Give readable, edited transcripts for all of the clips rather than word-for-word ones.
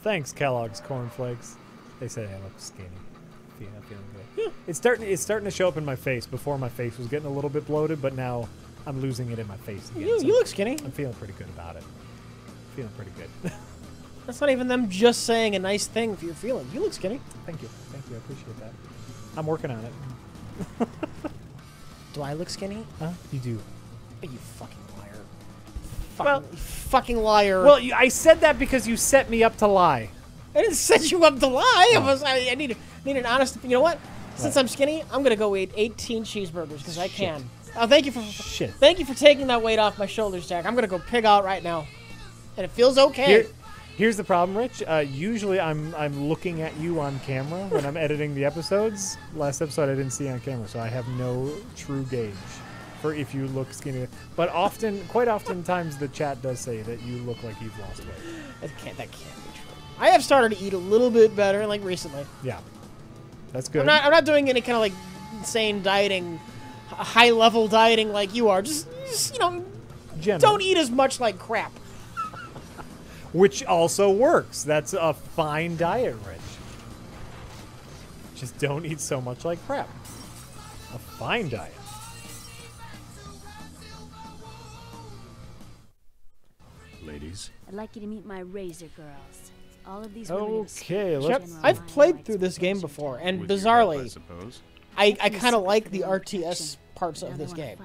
Thanks, Kellogg's Cornflakes. They say I look skinny. I'm feeling good. It's starting to show up in my face. Before my face was getting a little bit bloated, but now I'm losing it in my face again. You look skinny. I'm feeling pretty good about it. Feeling pretty good. That's not even them just saying a nice thing for your feeling. You look skinny. Thank you. Thank you. I appreciate that. I'm working on it. Do I look skinny? Huh? You do. You fucking liar. Fucking liar. Well, I said that because you set me up to lie. I didn't set you up to lie. Oh. I need an honest... You know what? Since I'm skinny, I'm going to go eat 18 cheeseburgers because I can. Oh, thank you for... Shit. Thank you for taking that weight off my shoulders, Jack. I'm going to go pig out right now. And it feels okay. Here's the problem, Rich. Usually I'm looking at you on camera when I'm editing the episodes. Last episode I didn't see on camera, so I have no true gauge for if you look skinny. But quite often times the chat does say that you look like you've lost weight. That can't be true. I have started to eat a little bit better, like recently. Yeah, that's good. I'm not doing any kind of like insane dieting, high level dieting like you are. Just you know, don't eat as much like crap. Which also works. That's a fine diet, Rich. Just don't eat so much like crap. A fine diet. Ladies, I'd like you to meet my Razor Girls. All of these women Okay, I've played through this game before, and with bizarrely, your help, I suppose. I kind of like the RTS parts of this game.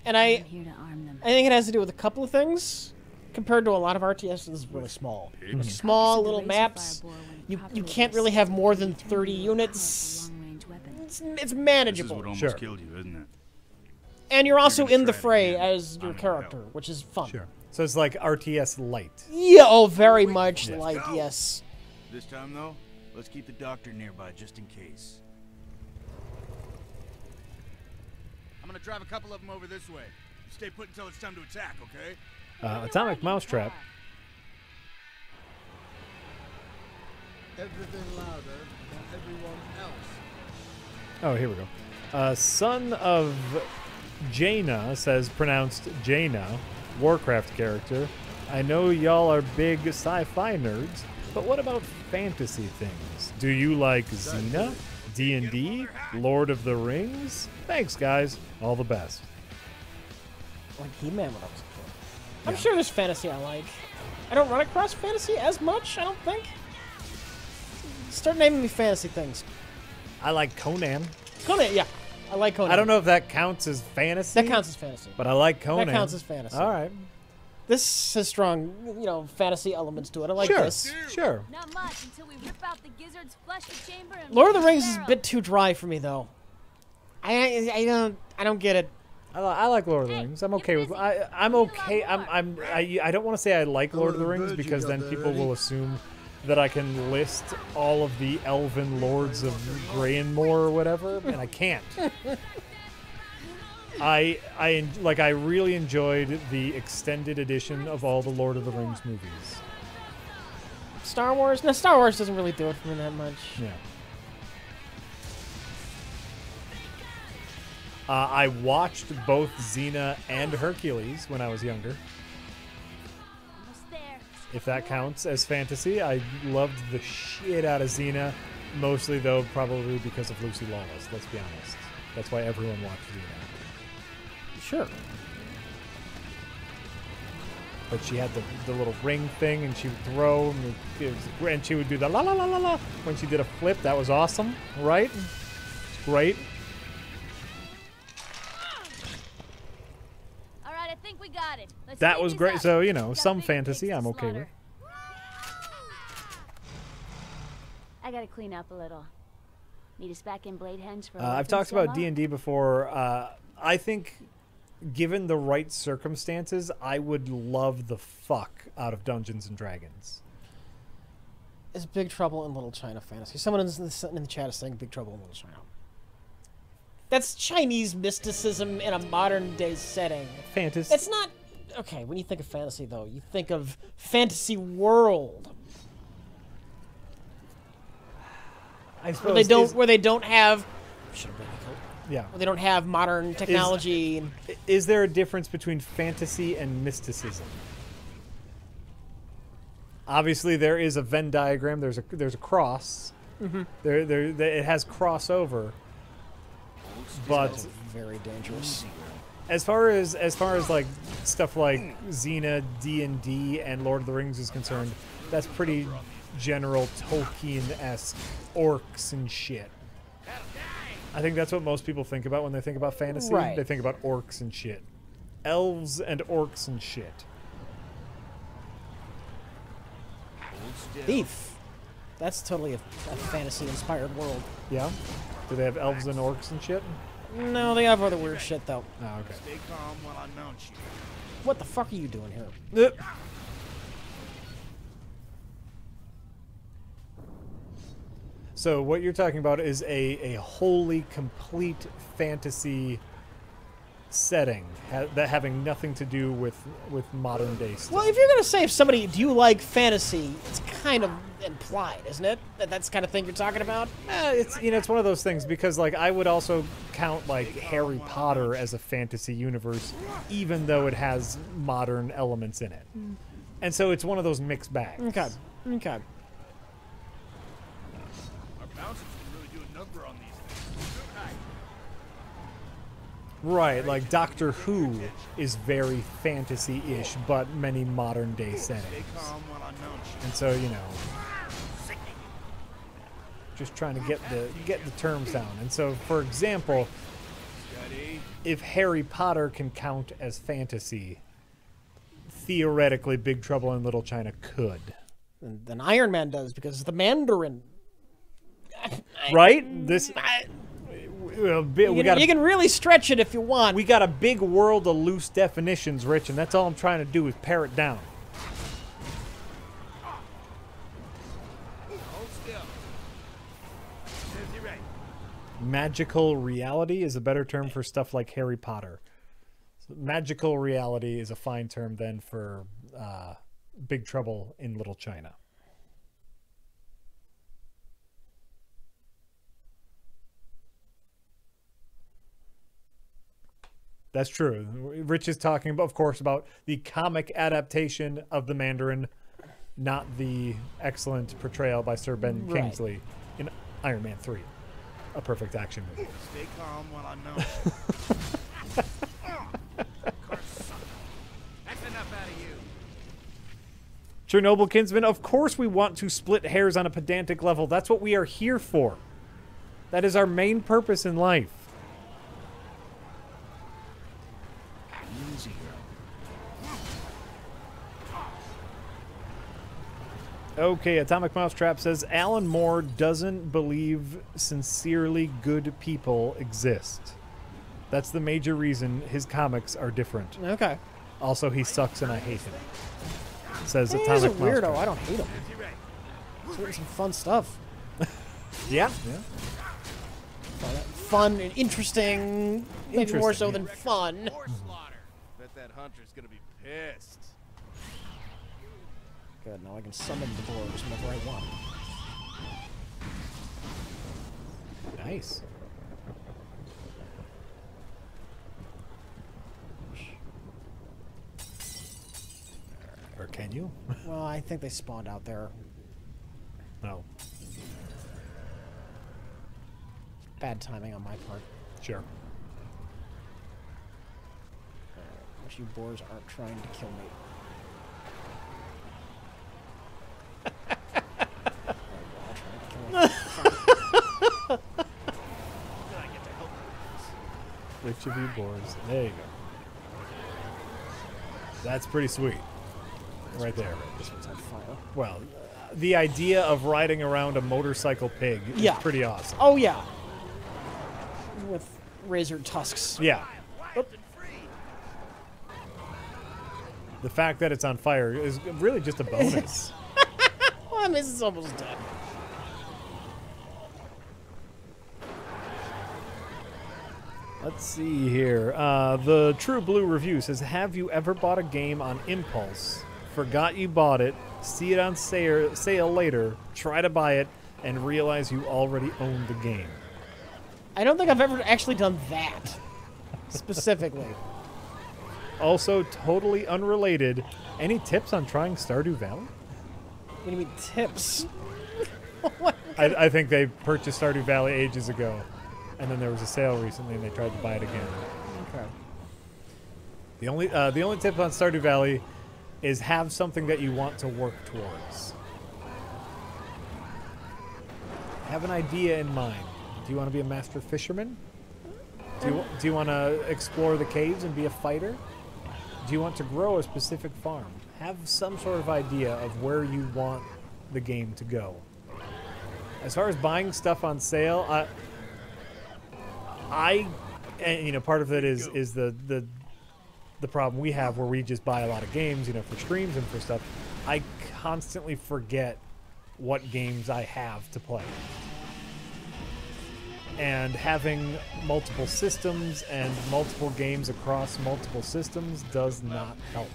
And I'm I here to arm them. think it has to do with a couple of things. Compared to a lot of RTS, this is really small. Like small little maps. You can't really have more than 30 units. It's manageable. This is what almost Sure. killed you, isn't it? And you're also gonna in the try it fray again. as your I'm gonna character, help. which is fun. Sure. So it's like RTS light. Yeah, oh, very much like, yes. This time, though, let's keep the doctor nearby just in case. I'm gonna drive a couple of them over this way. You stay put until it's time to attack, okay? Atomic Mousetrap. Everything louder than everyone else. Oh, here we go. Son of Jaina says, pronounced Jaina, Warcraft character. I know y'all are big sci-fi nerds, but what about fantasy things? Do you like Xena, D&D, Lord of the Rings? Thanks, guys. All the best. Like He-Man when I was a kid. I'm sure there's fantasy I like. I don't run across fantasy as much, I don't think. Start naming me fantasy things. I like Conan. Conan, yeah. I like Conan. I don't know if that counts as fantasy. That counts as fantasy. But I like Conan. That counts as fantasy. All right. This has strong, fantasy elements to it. I like Sure. this. Sure. Not much until we rip out the gizzard's flesh chamber and Lord of the leave Rings is a barrel. bit too dry for me, though. I don't get it. I like Lord of the Rings. I'm okay with. I'm okay. I don't want to say I like Lord of the Rings because then people will assume that I can list all of the elven lords of Greymoor or whatever, and I can't. I really enjoyed the extended edition of all the Lord of the Rings movies. Star Wars? No, Star Wars doesn't really do it for me that much. Yeah. I watched both Xena and Hercules when I was younger. Almost there. If that counts as fantasy, I loved the shit out of Xena. Mostly, though, probably because of Lucy Lawless, let's be honest. That's why everyone watched Xena. Sure. But she had the little ring thing, and she would throw, and she would do the la la la la la. When she did a flip, that was awesome, right? It's great. All right, I think we got it. Let's That speed was this great. up. So, We got some bigger fantasy pigs to I'm okay with. slaughter. I gotta clean up a little. Need us back in Bladehenge for a I've weapons talked about demo? D&D before. I think, given the right circumstances, I would love the fuck out of Dungeons and Dragons. Is Big Trouble in Little China fantasy? Someone in the chat is saying Big Trouble in Little China. That's Chinese mysticism in a modern day setting. Fantasy. It's not... Okay, when you think of fantasy, though, you think of fantasy world. I suppose Where they don't have... Yeah. Where they don't have modern technology. Is there a difference between fantasy and mysticism? Obviously, there is a Venn diagram. There's a cross. It has crossover. But Very dangerous. as far as like stuff like Xena, D&D, and Lord of the Rings is concerned, that's pretty general Tolkien-esque orcs and shit. I think that's what most people think about when they think about fantasy. Right. They think about orcs and shit. Elves and orcs and shit. Thief. That's totally a fantasy-inspired world. Yeah? Do they have elves and orcs and shit? No, they have other weird shit, though. Oh, okay. Stay calm while I mount you. What the fuck are you doing here? So what you're talking about is a wholly complete fantasy setting that having nothing to do with modern day stuff. Well, if you're gonna say somebody, do you like fantasy? It's kind of implied, isn't it? That's the kind of thing you're talking about. It's it's one of those things because like I would also count like Harry Potter as a fantasy universe, even though it has modern elements in it, and so it's one of those mixed bags. Okay. Our bouncers can really do a number on these things. Okay. Right, like Doctor Who is very fantasy-ish, but many modern-day settings. Stay calm while I mount you. And so, just trying to get the terms down. And so, for example, if Harry Potter can count as fantasy, theoretically, Big Trouble in Little China could. And then Iron Man does because the Mandarin. Right? You can really stretch it if you want. We got a big world of loose definitions, Rich, and that's all I'm trying to do is pare it down. Hold still. Busy right. Magical reality is a better term for stuff like Harry Potter. So magical reality is a fine term then for Big Trouble in Little China. That's true. Rich is talking, of course, about the comic adaptation of the Mandarin, not the excellent portrayal by Sir Ben Kingsley in Iron Man 3, a perfect action movie. Stay calm while I mount you. That's enough out of you. Chernobyl Kinsman, of course we want to split hairs on a pedantic level. That's what we are here for. That is our main purpose in life. Okay, Atomic Mousetrap says Alan Moore doesn't believe sincerely good people exist. That's the major reason his comics are different. Okay. Also, he sucks and I hate him. Says He's Atomic a weirdo. Mousetrap. I don't hate him. He's doing some fun stuff. Yeah. Fun and interesting. Maybe more so than fun. Horse slaughter. Bet that hunter's gonna be pissed. Good, now I can summon the boars whenever I want. Nice. Or can you? Well, I think they spawned out there. No. Bad timing on my part. Sure. Wish you boars aren't trying to kill me. Which of you boars? There you go. That's pretty sweet. Right there. This one's on fire. Well, the idea of riding around a motorcycle pig is pretty awesome. Oh, yeah. With razor tusks. Yeah. The fact that it's on fire is really just a bonus. Well, I mean, it's almost dead. Let's see here. The True Blue review says, have you ever bought a game on impulse, forgot you bought it, see it on sale later, try to buy it, and realize you already own the game? I don't think I've ever actually done that. Specifically. Also, totally unrelated, any tips on trying Stardew Valley? What do you mean tips? I think they purchased Stardew Valley ages ago, and then there was a sale recently, and they tried to buy it again. Okay. The only tip on Stardew Valley is have something that you want to work towards. Have an idea in mind. Do you want to be a master fisherman? Do you want to explore the caves and be a fighter? Do you want to grow a specific farm? Have some sort of idea of where you want the game to go. As far as buying stuff on sale, and you know, part of it is the problem we have where we just buy a lot of games, you know, for streams and for stuff. I constantly forget what games I have to play. And having multiple systems and multiple games across multiple systems does not help.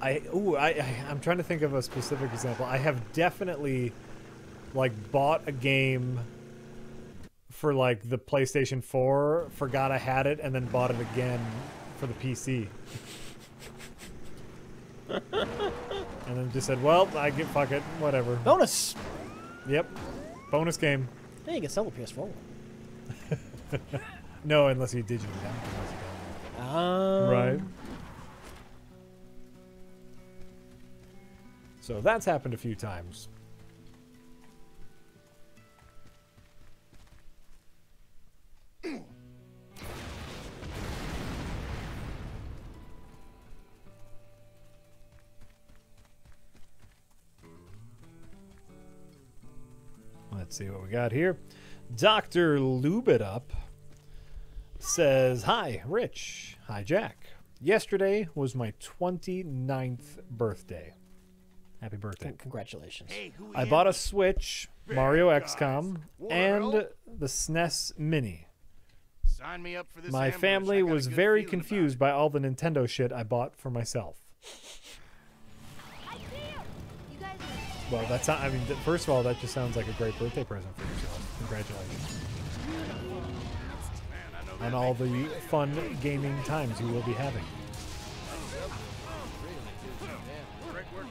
I'm trying to think of a specific example. I have definitely like bought a game for like the PlayStation 4, forgot I had it, and then bought it again for the PC. And then just said, well, fuck it, whatever. Bonus! Yep. Bonus game. Hey, you can sell the PS4 one. No, unless you digitally download it. Right. So that's happened a few times. Let's see what we got here. Dr. Lube It Up says, hi, Rich. Hi, Jack. Yesterday was my 29th birthday. Happy birthday. Congratulations. Hey, who I bought a Switch, Mario XCOM, and the SNES Mini. Sign me up for this My ambush. family I got a was good very feeling about confused it. by all the Nintendo shit I bought for myself. Well, that's not, I mean, first of all, that just sounds like a great birthday present for yourself. Congratulations. Man, I know On that all makes the fun gaming times you will be having. Rick working.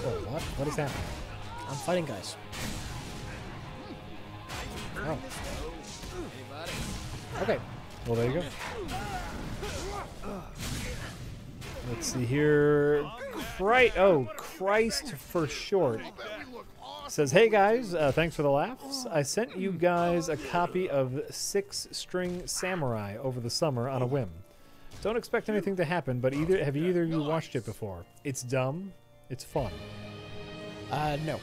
Oh, what? What is happening? I'm fighting guys. Oh. Okay. Well, there you go. Let's see here. Christ for short. Says, hey guys, thanks for the laughs. I sent you guys a copy of 6 String Samurai over the summer on a whim. Don't expect anything to happen, but have either of you watched it before? It's dumb. It's fun. No.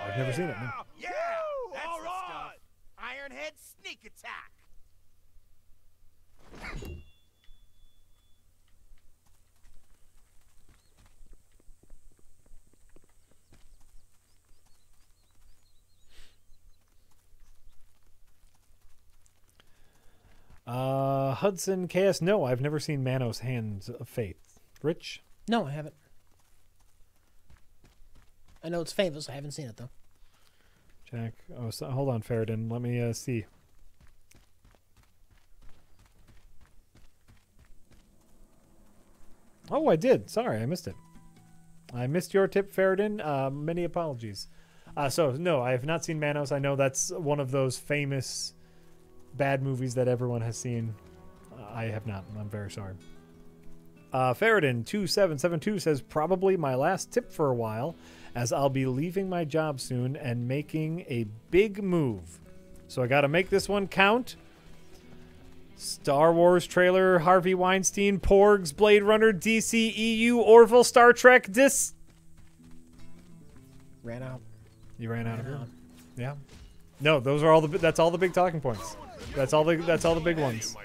I've never seen it. No. Yeah! That's all right! Ironhead sneak attack! Hudson KS, no, I've never seen Manos Hands of Fate. Rich? No, I haven't. I know it's famous. I haven't seen it, though. Jack? Oh, so, hold on, Faradin. Let me see. Oh, I did. Sorry, I missed it. I missed your tip, Faradin. Many apologies. So, no, I have not seen Manos. I know that's one of those famous bad movies that everyone has seen. I have not. I'm very sorry. Faradin2772 says, probably my last tip for a while, as I'll be leaving my job soon and making a big move. So I got to make this one count. Star Wars trailer, Harvey Weinstein, Porgs, Blade Runner, DC, EU, Orville, Star Trek, Ran out. You ran out of it? Yeah. No, those are all that's all the big talking points. That's all the big ones.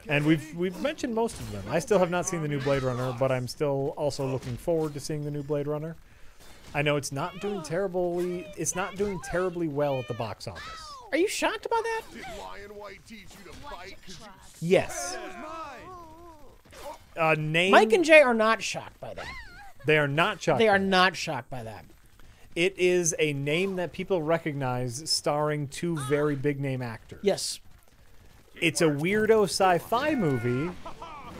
And we've mentioned most of them. I still have not seen the new Blade Runner, but I'm still also looking forward to seeing the new Blade Runner. I know it's not doing terribly well at the box office. Are you shocked about that? Did Lion White teach you to fight? Yes. Name. Mike and Jay are not shocked by that. They are not shocked. They are not shocked by that. It is a name that people recognize starring two very big name actors. Yes. It's a weirdo sci-fi movie,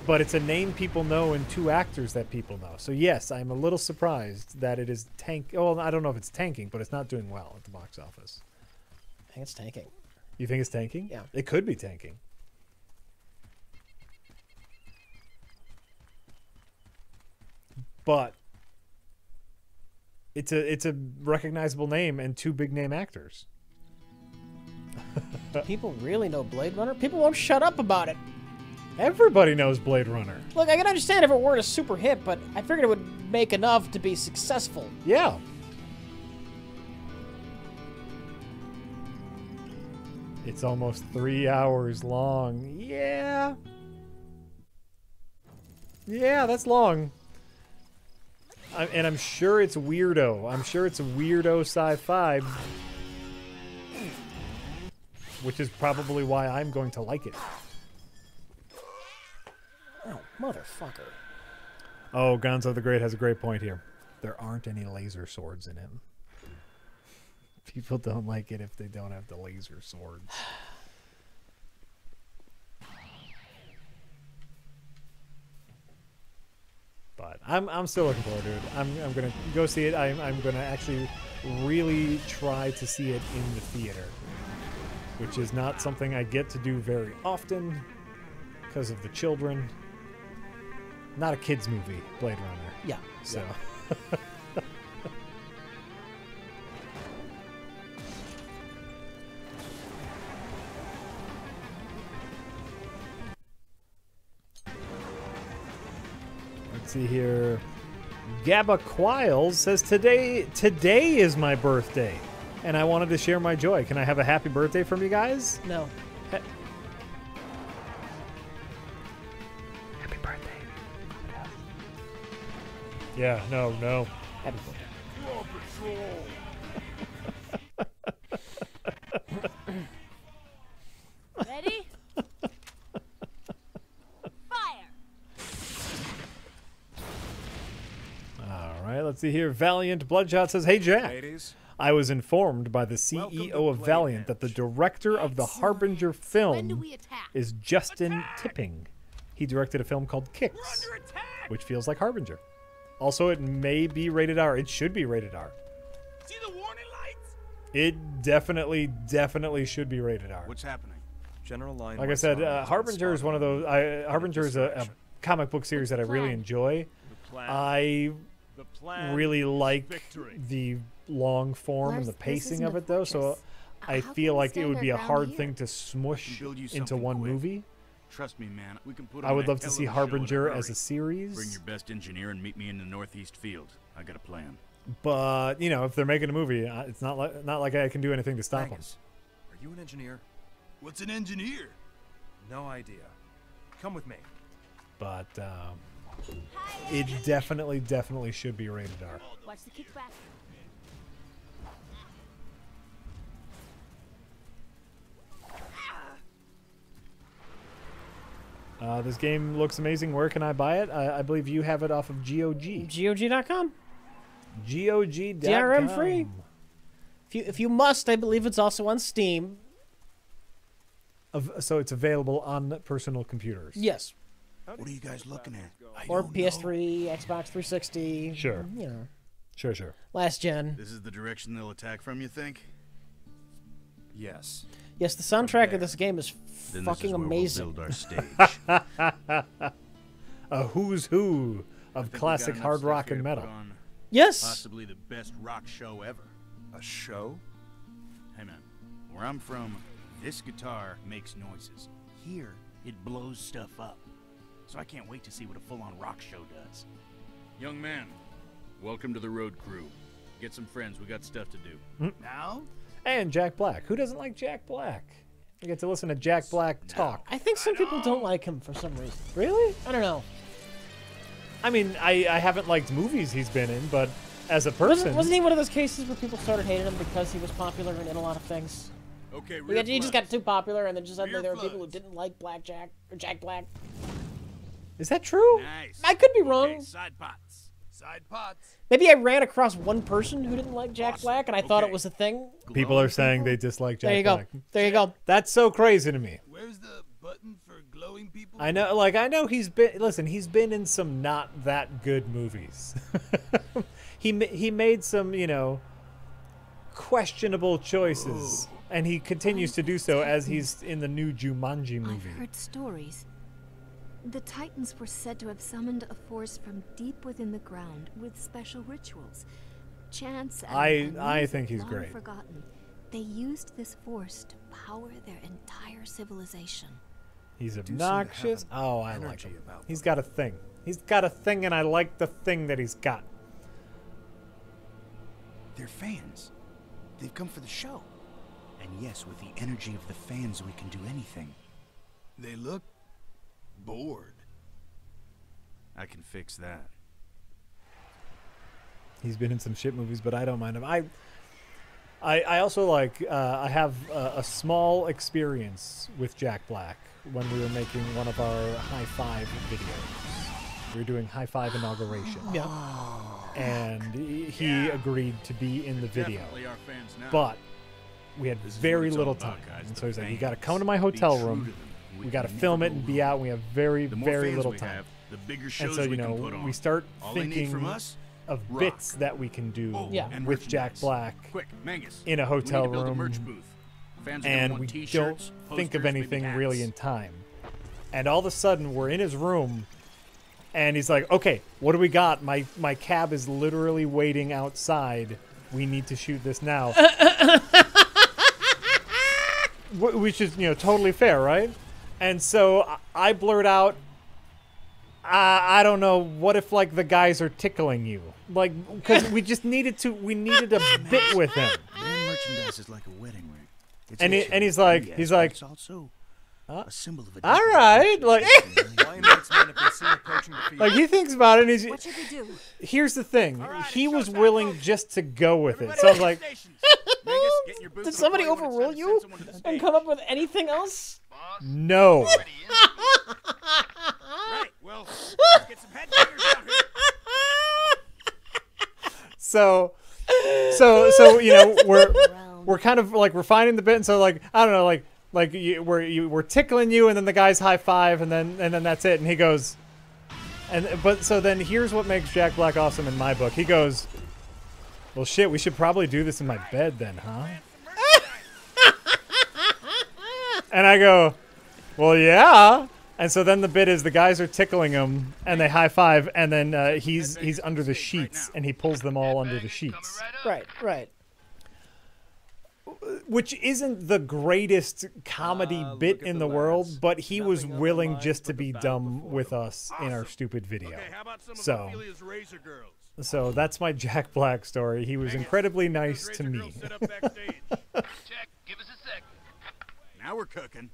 but it's a name people know and two actors that people know. So yes, I'm a little surprised that it is well, I don't know if it's tanking, but it's not doing well at the box office. I think it's tanking. You think it's tanking? Yeah. It could be tanking. But it's a recognizable name and two big name actors. People really know Blade Runner. People won't shut up about it. Everybody knows Blade Runner. Look, I can understand if it weren't a super hit, but I figured it would make enough to be successful. Yeah. It's almost 3 hours long. Yeah. Yeah, that's long. And I'm sure it's weirdo. I'm sure it's a weirdo sci-fi. Which is probably why I'm going to like it. Oh, motherfucker. Oh, Gonzo the Great has a great point here. There aren't any laser swords in him. People don't like it if they don't have the laser swords. But I'm still looking forward to it. I'm gonna go see it. I'm gonna actually really try to see it in the theater, which is not something I get to do very often because of the children. Not a kids movie, Blade Runner. Yeah. So. Let's see here. Gabba Quiles says today is my birthday, and I wanted to share my joy. Can I have a happy birthday from you guys? No. Happy birthday. Yeah, no. Happy birthday. Ready? Fire! All right, let's see here. Valiant Bloodshot says, "Hey Jack, Ladies, I was informed by the CEO of Valiant that the director of the Harbinger When do film we attack? is Justin Tipping. He directed a film called Kicks, Under attack! which feels like Harbinger. Also, it may be rated R. It should be rated R. See the warning lights? It definitely should be rated R. What's happening? General line. Like I said, Harbinger is one of those. Harbinger is a comic book series that I really enjoy. I really like the long form and the pacing of it, though. So I feel like it would be a hard thing to smush Build you into something one quick. movie. Trust me, man. We can put. I on would a love to hell see of a show in Harbinger as a hurry. series. Bring your best engineer and meet me in the northeast field. I got a plan. But you know, if they're making a movie, it's not like I can do anything to stop them. Angus, are you an engineer? What's an engineer? No idea. Come with me. But it definitely should be rated R. Watch the kickback. This game looks amazing. Where can I buy it? I believe you have it off of GOG. GOG.com. GOG.com. DRM free. If you must, I believe it's also on Steam. So it's available on personal computers. Yes. What are you guys looking at? I Or don't PS3, Xbox 360. Sure. You know, Sure. last gen. know. This is the direction they'll attack from, you think? Yes. Yes, the soundtrack of this game is Then fucking this is where amazing. We'll build our stage. A who's who of classic hard rock and metal. Yes. Possibly the best rock show ever. A show? Hey man, where I'm from, this guitar makes noises. Here, it blows stuff up. So I can't wait to see what a full-on rock show does. Young man, welcome to the road crew. Get some friends, we got stuff to do. Now? And Jack Black. Who doesn't like Jack Black? You get to listen to Jack Black talk. I think some people don't like him for some reason. Really? I don't know. I mean, I haven't liked movies he's been in, but as a person... Wasn't he one of those cases where people started hating him because he was popular and in a lot of things? Okay, He just got too popular, and then just suddenly Rear there were people who floods. didn't like Jack Black. Is that true? Nice. I could be wrong. Okay, side pots. Side pots. Maybe I ran across one person who didn't like Jack Black, and I thought it was a thing. People are saying they dislike Jack There you go. Black. There you go. That's so crazy to me. Where's the button for glowing people? I know he's been in some not that good movies. he made some, you know, questionable choices, and he continues to do so as he's in the new Jumanji movie. I've heard stories. The Titans were said to have summoned a force from deep within the ground with special rituals. Chants and I think he's long great. Forgotten. They used this force to power their entire civilization. He's seem to have obnoxious. an Oh, I like energy him. about He's them. got a thing. He's got a thing, and I like the thing that he's got. They're fans. They've come for the show. And yes, with the energy of the fans, we can do anything. They look bored. I can fix that. He's been in some shit movies, but I don't mind him. I also like, I have a small experience with Jack Black when we were making one of our high five videos. We were doing high five inauguration. Yeah. And he agreed to be in the video. Definitely our fans now. But we had This is very what it's little all about, time. guys, And the so he's like, you fans. got to come to my Be hotel true room. to them. We can got to never film it go and be wrong. out. We have very, The more very fans little we time. have, the bigger And shows so, you we can know, put on. we start All they need from thinking us, of rock. bits that we can do Yeah. and with Jack merchandise. Black Quick, Mangus. in a We need hotel to build a merch room, booth. Fans are gonna and want we t-shirts, don't think of posters, maybe anything really in hats. time. And all of a sudden, we're in his room, and he's like, okay, what do we got? My cab is literally waiting outside. We need to shoot this now. Which is, you know, totally fair, right? And so I blurt out, I don't know, what if, like, the guys are tickling you? Like, because we needed a bit with him. Man merchandise is like a wedding ring. It's And ritual, he's like- yes, he's but like, it's also a symbol of a All different right, like, Lion Knight's men have been seen approaching the field. like he thinks about it, and he's, What should we do? here's the thing, he was willing just to go with it. So I was like, Mangus, get in your booth Did before somebody I wanna try to overrule send you someone to the and stage. come up with anything else? no. Right, well, let's get some headbangers out here. So you know, we're kind of like refining the bit, and so like I don't know, like we're tickling you, and then the guys high five, and then that's it, and he goes, but so then here's what makes Jack Black awesome in my book. He goes, well, shit, we should probably do this in my bed then, huh? And I go, well, yeah. And so then the bit is the guys are tickling him, and they high five, and then he's under the sheets, and he pulls them all under the sheets, Right, right. which isn't the greatest comedy bit at in the the world, lads. but he was Nothing on willing the just mind to but be the battle dumb before with them. us in our stupid video. Okay, how about some So- of Ophelia's Razor Girls? So that's my Jack Black story. He was Mangus, incredibly get those nice to Razor me. Girls set up backstage. Check. Give us a sec. Now we're cooking.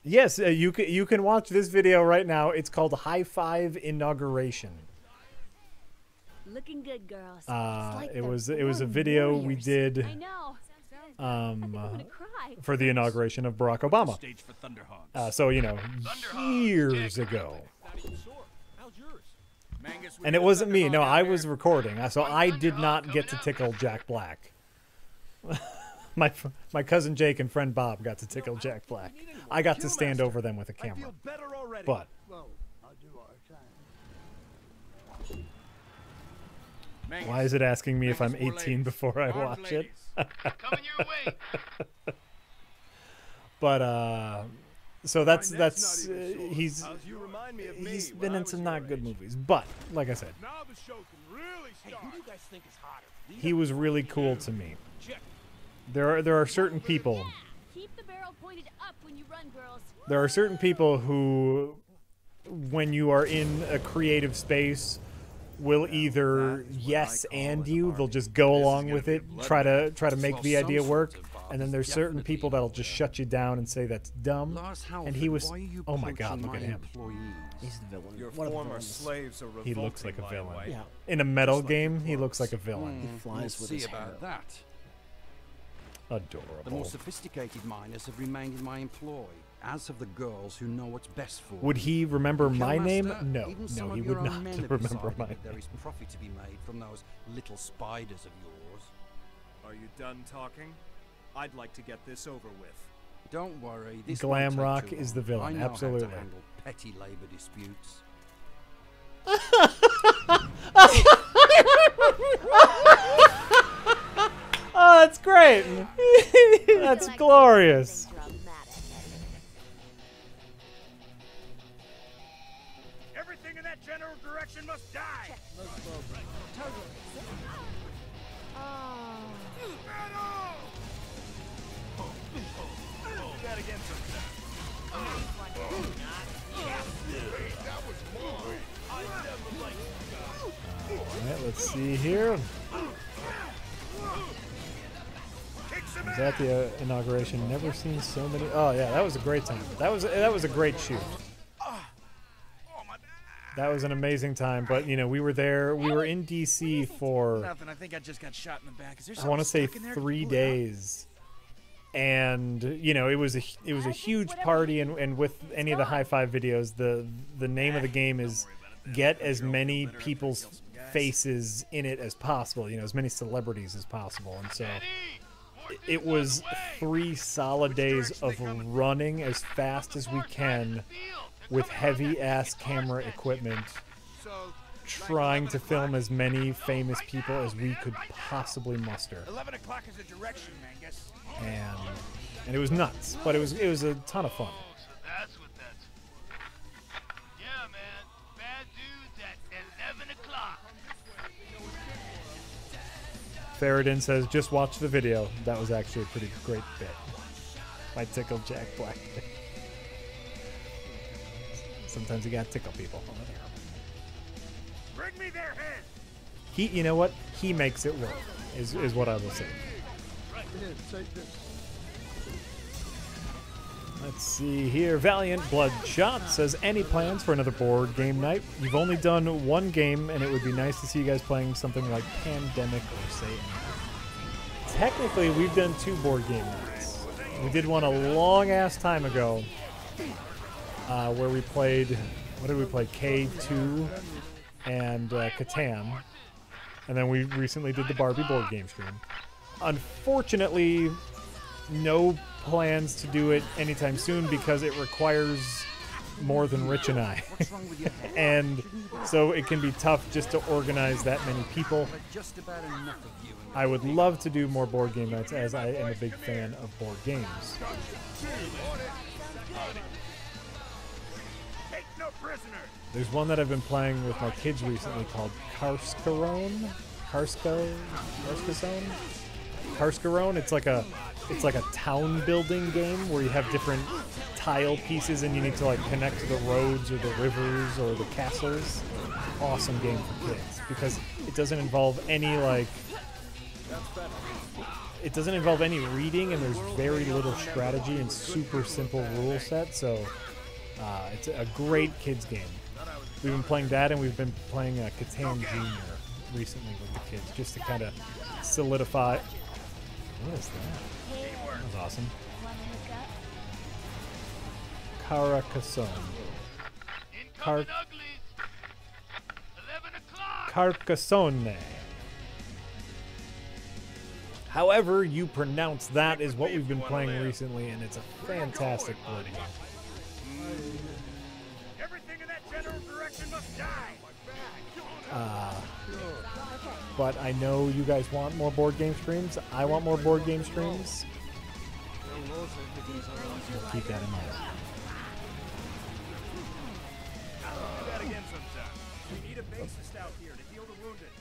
Yes, you can watch this video right now. It's called High Five Inauguration. Looking good, girls. It was a video we did I know. I'm gonna cry. for the inauguration of Barack Obama. Stage for Thunderhogs. So you know, years ago. Mangus, we And got it a wasn't me. Thunderhog No, out I here. was recording. So I did not get to tickle Jack Black. My cousin Jake and friend Bob got to tickle Jack Black. I got to stand over them with a I camera. feel better already. But Well, I'll do what I can. Mangus, why is it asking me if I'm Mangus, 18 more before I ladies. watch Armed it? ladies. Coming your way. But so that's My neck's not even he's sore. How's you remind me of me he's when been I in was some your not good age. movies. But like I said, Now the show can really start. Who do you guys think is hotter? he was really cool to me. Check. There are certain people. Keep the barrel pointed up when you run, girls. There are certain people who, when you are in a creative space, will either yes and you. They'll just go along with it, try to make the idea work. And then there's certain people that'll just shut you down and say that's dumb. And he was, oh my God, look at him. He's the villain. Your One of the former villains. slaves are revolting, He looks like a Lion villain. White. Yeah. In a metal Just like game, your he looks clothes. like a villain. He flies with his hair. that. The more Adorable. sophisticated miners have remained in my employ. as have the girls who know what's best for Would them. he remember my name? Killmaster, No, even some no, of he your would own not men have remember decided my that there name. is profit to be made from those little spiders of yours. Are you done talking? I'd like to get this over with. Don't worry, this Glam won't take Rock too is long. the villain, I know absolutely. how to handle petty labor disputes. Oh, that's great. That's glorious. Everything in that general direction must die. Alright, let's see here. I was at the inauguration. Never seen so many. Oh yeah, that was a great time. That was a great shoot. That was an amazing time. But you know, we were there. We were in DC for Nothing. I think I just got shot in the back. Is there I want to say stuck in there? 3 Pull it out. days. And you know, it was a huge party, and with any of the high five videos, the name of the game is get as many people's faces in it as possible. You know, as many celebrities as possible. And so it was 3 solid days of running as fast as we can with heavy ass camera equipment, trying to film as many famous people as we could possibly muster. 11 o'clock is the direction, Mangus. And it was nuts, but it was a ton of fun. So that's what that's. Yeah, man. Bad dudes at 11 o'clock. Faradin says, just watch the video. That was actually a pretty great bit. I tickled Jack Black. Sometimes you gotta tickle people. Bring me their head. You know what? He makes it work, is what I will say. Here, take this. Let's see here. Valiant Bloodshot says, any plans for another board game night? You've only done 1 game, and it would be nice to see you guys playing something like Pandemic or Satan. Technically, we've done 2 board game nights. We did one a long-ass time ago, where we played, what did we play? K2 and Catan. And then we recently did the Barbie board game stream. Unfortunately, no plans to do it anytime soon because it requires more than Rich and I. And so it can be tough just to organize that many people. Just about enough of you. I would love to do more board game nights as I am a big fan of board games. Take no prisoner. There's one that I've been playing with my kids recently called Karskarone. Karskarone. It's like a town building game where you have different tile pieces and you need to like connect to the roads or the rivers or the castles. Awesome game for kids because it doesn't involve any reading and there's very little strategy and super simple rule set. So it's a great kids game. We've been playing that and we've been playing Catan Junior recently with the kids just to kind of solidify. What is that? That was awesome. Carcassonne. Incoming uglies. 11 o'clock. Carcassonne. However you pronounce that is what we've been playing recently, and it's a fantastic board game. Everything in that general direction must die. But I know you guys want more board game streams. I want more board game streams. We'll keep that in mind. Do that again sometime. We need a bassist out here to heal the wounded.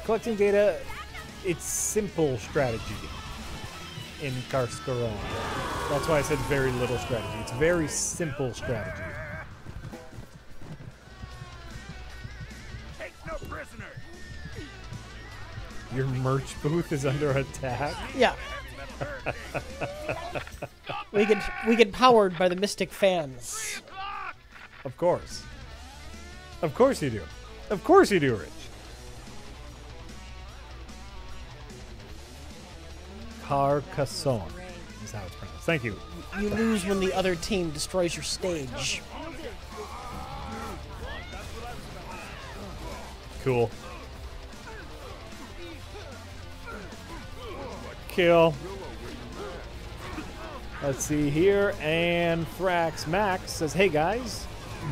Collecting data, it's simple strategy in Karskarone. That's why I said very little strategy. It's very simple strategy. Take no prisoner. Your merch booth is under attack. Yeah. we get powered by the Mystic fans. Of course. Of course you do. Of course you do, Rich. Carcassonne. is how it's pronounced. Thank you. You lose when the other team destroys your stage. Cool. Kill. Let's see here. Anthrax Max says, hey guys,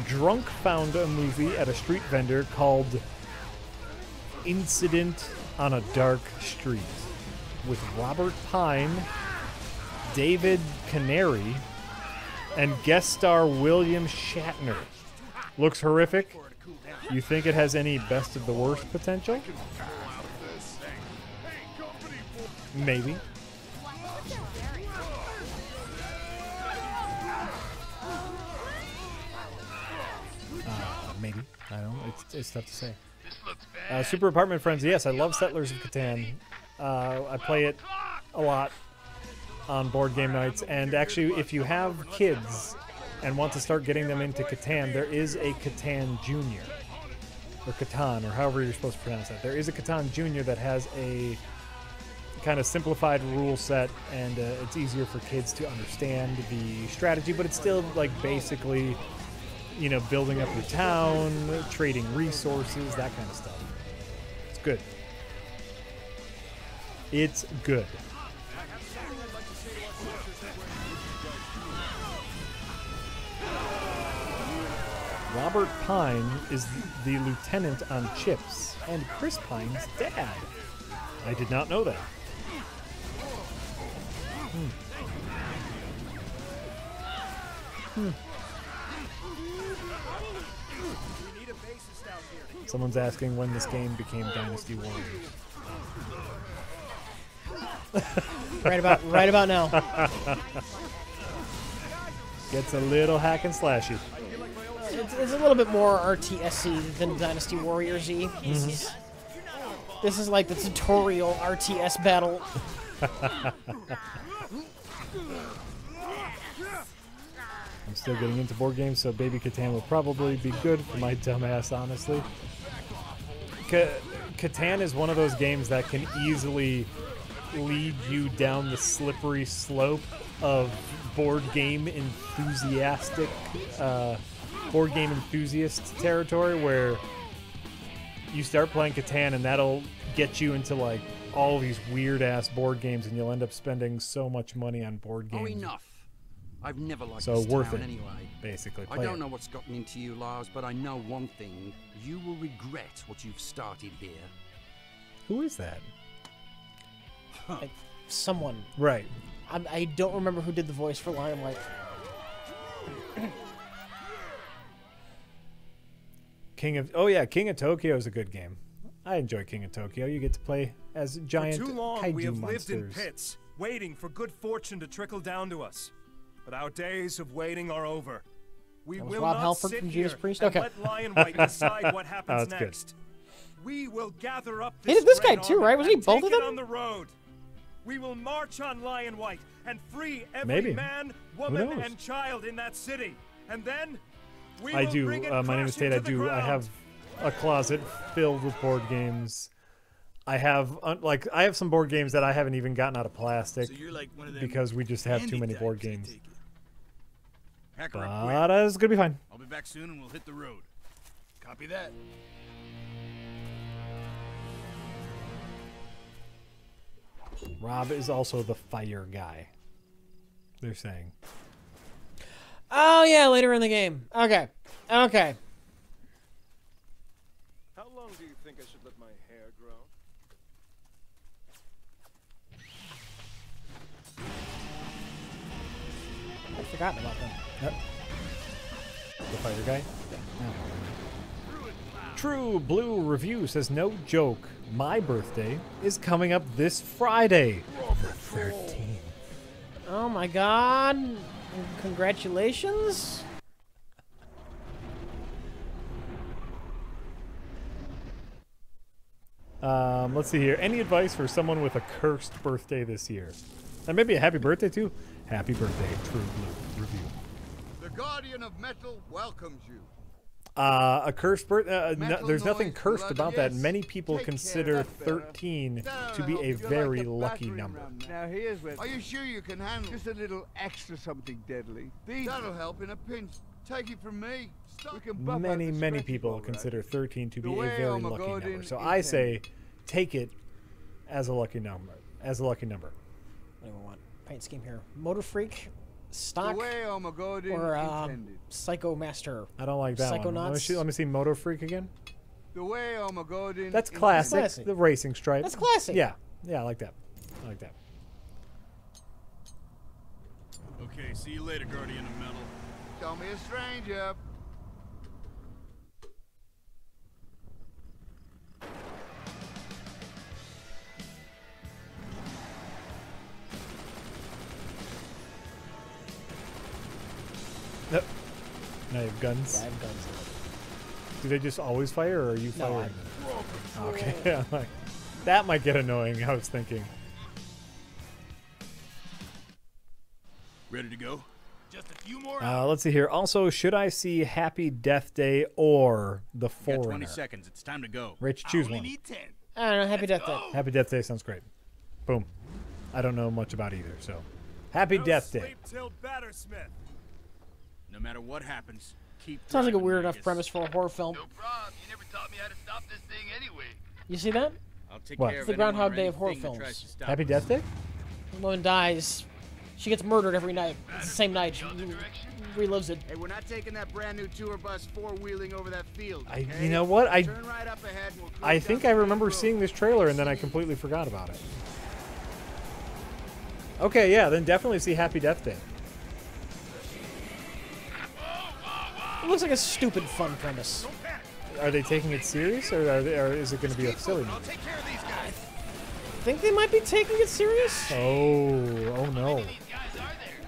Drunk found a movie at a street vendor called Incident on a Dark Street with Robert Pine, David Canary, and guest star William Shatner. Looks horrific. You think it has any best of the worst potential? Maybe. Maybe. I don't know. It's tough to say. Super Apartment Friends. Yes, I love Settlers of Catan. I play it a lot on board game nights. And actually, if you have kids and want to start getting them into Catan, there is a Catan Junior. Or Catan, or however you're supposed to pronounce that. There is a Catan Junior that has a kind of simplified rule set, and it's easier for kids to understand the strategy, but it's still like basically, you know, building up your town, trading resources, that kind of stuff. It's good. It's good. Robert Pine is the lieutenant on Chips and Chris Pine's dad. I did not know that. Someone's asking when this game became Dynasty Warriors. Right about now. Gets a little hack and slashy. It's a little bit more RTS-y than Dynasty Warriors-y. This is like the tutorial RTS battle. I'm still getting into board games, so Baby Catan will probably be good for my dumbass, honestly. Catan is one of those games that can easily lead you down the slippery slope of board game enthusiast territory, where you start playing Catan and that'll get you into like all these weird ass board games, and you'll end up spending so much money on board games. Oh, enough. I've never liked So this worth town it, anyway. basically. I Play don't it. know what's gotten into you, Lars, but I know one thing. You will regret what you've started here. Who is that? Like, someone. Right. I don't remember who did the voice for Limelight. King of Tokyo is a good game. I enjoy King of Tokyo. You get to play as giant For too long, kaiju we have monsters. lived in pits, waiting for good fortune to trickle down to us. But our days of waiting are over. We That was will Rob not Halford sit from here Judas Priest? and Okay. let Lion White decide what happens that's good. next. We will gather up He this did this guy great too, army right? Wasn't he and both take of it them? on the road. We will march on Lion White and free every Maybe. man, Who woman, knows? and child in that city. And then we I will do. bring it My name is crashing Tate. I to the do. I ground. have a closet filled with board games. I have I have some board games that I haven't even gotten out of plastic So you're like one of them because we just have too handy many board types, I games. take it. Hack her up quick. But it's gonna be fine. I'll be back soon and we'll hit the road. Copy that. Rob is also the fire guy. They're saying. Oh, yeah, later in the game. Okay. Okay. How long do you think I should let my hair grow? I'd forgotten about them. Yep. The fire guy? No. True Blue Review says, no joke, my birthday is coming up this Friday, the 13th. Oh my god. Congratulations. Let's see here. Any advice for someone with a cursed birthday this year? And maybe a happy birthday too? Happy birthday, True Blue Review. The Guardian of Metal welcomes you. A cursed birth. Metal There's nothing noise, cursed blood, about that. yes. Many people Take care consider of that fella. 13 That'll to be help. a You're very like a lucky battering number. ram now. Here's where. Are you sure you can handle just a little extra something deadly? That'll help in a pinch. Take it from me. We can buff out Many, the many stretchy people ball, consider right? 13 to be The a way very I'm a lucky god number. in So I intended. say, take it as a lucky number. As a lucky number. What do we want? Paint scheme here. Motor Freak, The Stock, way I'm a god in or intended. Psycho Master. I don't like that one. Psychonauts. Let me see Moto Freak again. The way I'm a god in. That's classic. Classic. The racing stripe. That's classic. Yeah. Yeah, I like that. I like that. Okay, see you later, Guardian of Metal. Don't be a stranger. Nope. Now you have guns. Yeah, I have guns. Do they just always fire, or are you No, firing? Okay. Yeah, like, that might get annoying, I was thinking. Ready to go? Just a few more Let's see here. Also, should I see Happy Death Day or The Got Foreigner? 20 seconds. It's time to go. Rich, choose I only one. need 10. I don't know. Happy Death Day. Happy Death Day sounds great. Boom. I don't know much about either, so. Happy No Death Day. sleep till Battersmith. No matter what happens, keep Sounds like a driving, weird enough Vegas. premise for a horror film. No problem. You never taught me how to stop this thing anyway. You see that? I'll take What? care It's of the anyone Groundhog or Day of horror anything that films. tries to stop Happy us. Death Day? The woman dies. She gets murdered every night. It's the same night. She relives it. Hey, we're not taking that brand new tour bus four-wheeling over that field. I, okay? you know what? Turn right up ahead and we'll cruise I down think the I main remember road. seeing this trailer and then I completely forgot about it. Okay, yeah, then definitely see Happy Death Day. It looks like a stupid fun premise. Are they taking it serious, or is it going to be a silly movie? I'll take care of these guys. I think they might be taking it serious. Oh no. These guys are there.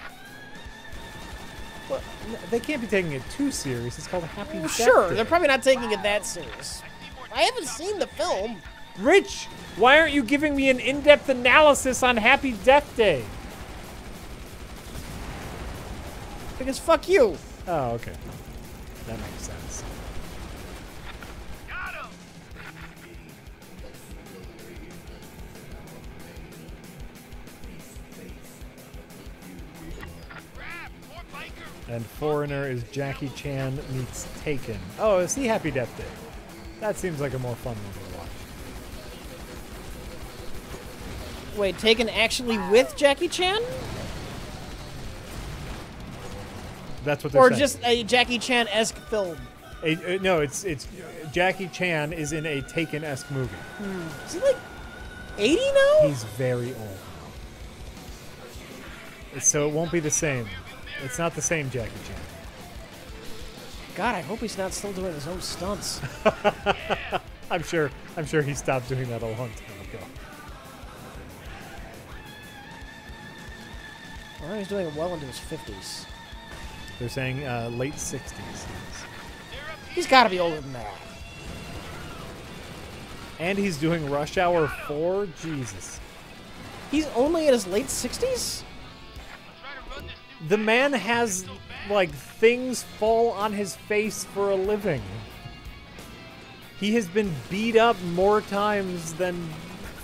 Well, they can't be taking it too serious. It's called Happy Well, Death sure, Day. they're probably not taking it that serious. I haven't seen the film. Rich, why aren't you giving me an in-depth analysis on Happy Death Day? Because fuck you. Oh, okay. That makes sense. Got him. Crap, more biker. And Foreigner is Jackie Chan meets Taken. Oh, see Happy Death Day. That seems like a more fun movie to watch. Wait, Taken actually with Jackie Chan? That's what they're Or saying. just a Jackie Chan-esque film? No, it's Jackie Chan is in a Taken-esque movie. Is he like 80 now? He's very old. So it won't be the same. It's not the same Jackie Chan. God, I hope he's not still doing his own stunts. I'm sure he stopped doing that a long time ago. Well, he's doing it well into his 50s. They're saying late 60s. He's got to be older than that. And he's doing Rush Hour 4? Jesus. He's only in his late 60s? The man has, like, things fall on his face for a living. He has been beat up more times than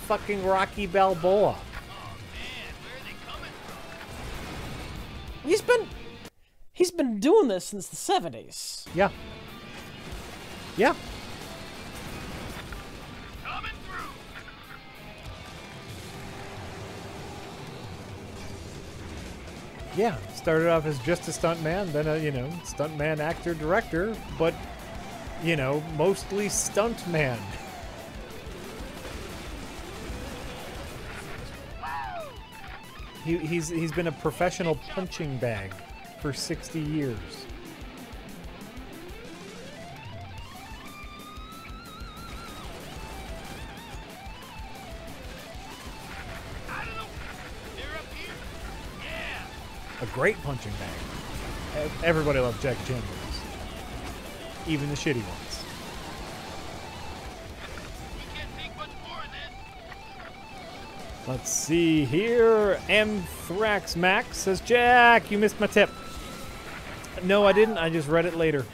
fucking Rocky Balboa. He's been doing this since the 70s. Yeah. Yeah. Coming through. Yeah. Started off as just a stuntman, then a, stuntman, actor, director, but, mostly stuntman. He's been a professional punching bag for 60 years. A great punching bag. Everybody loves Jackie Chan movies. Even the shitty ones. Let's see here. Anthrax Max says, Jack, you missed my tip. No, I didn't. I just read it later.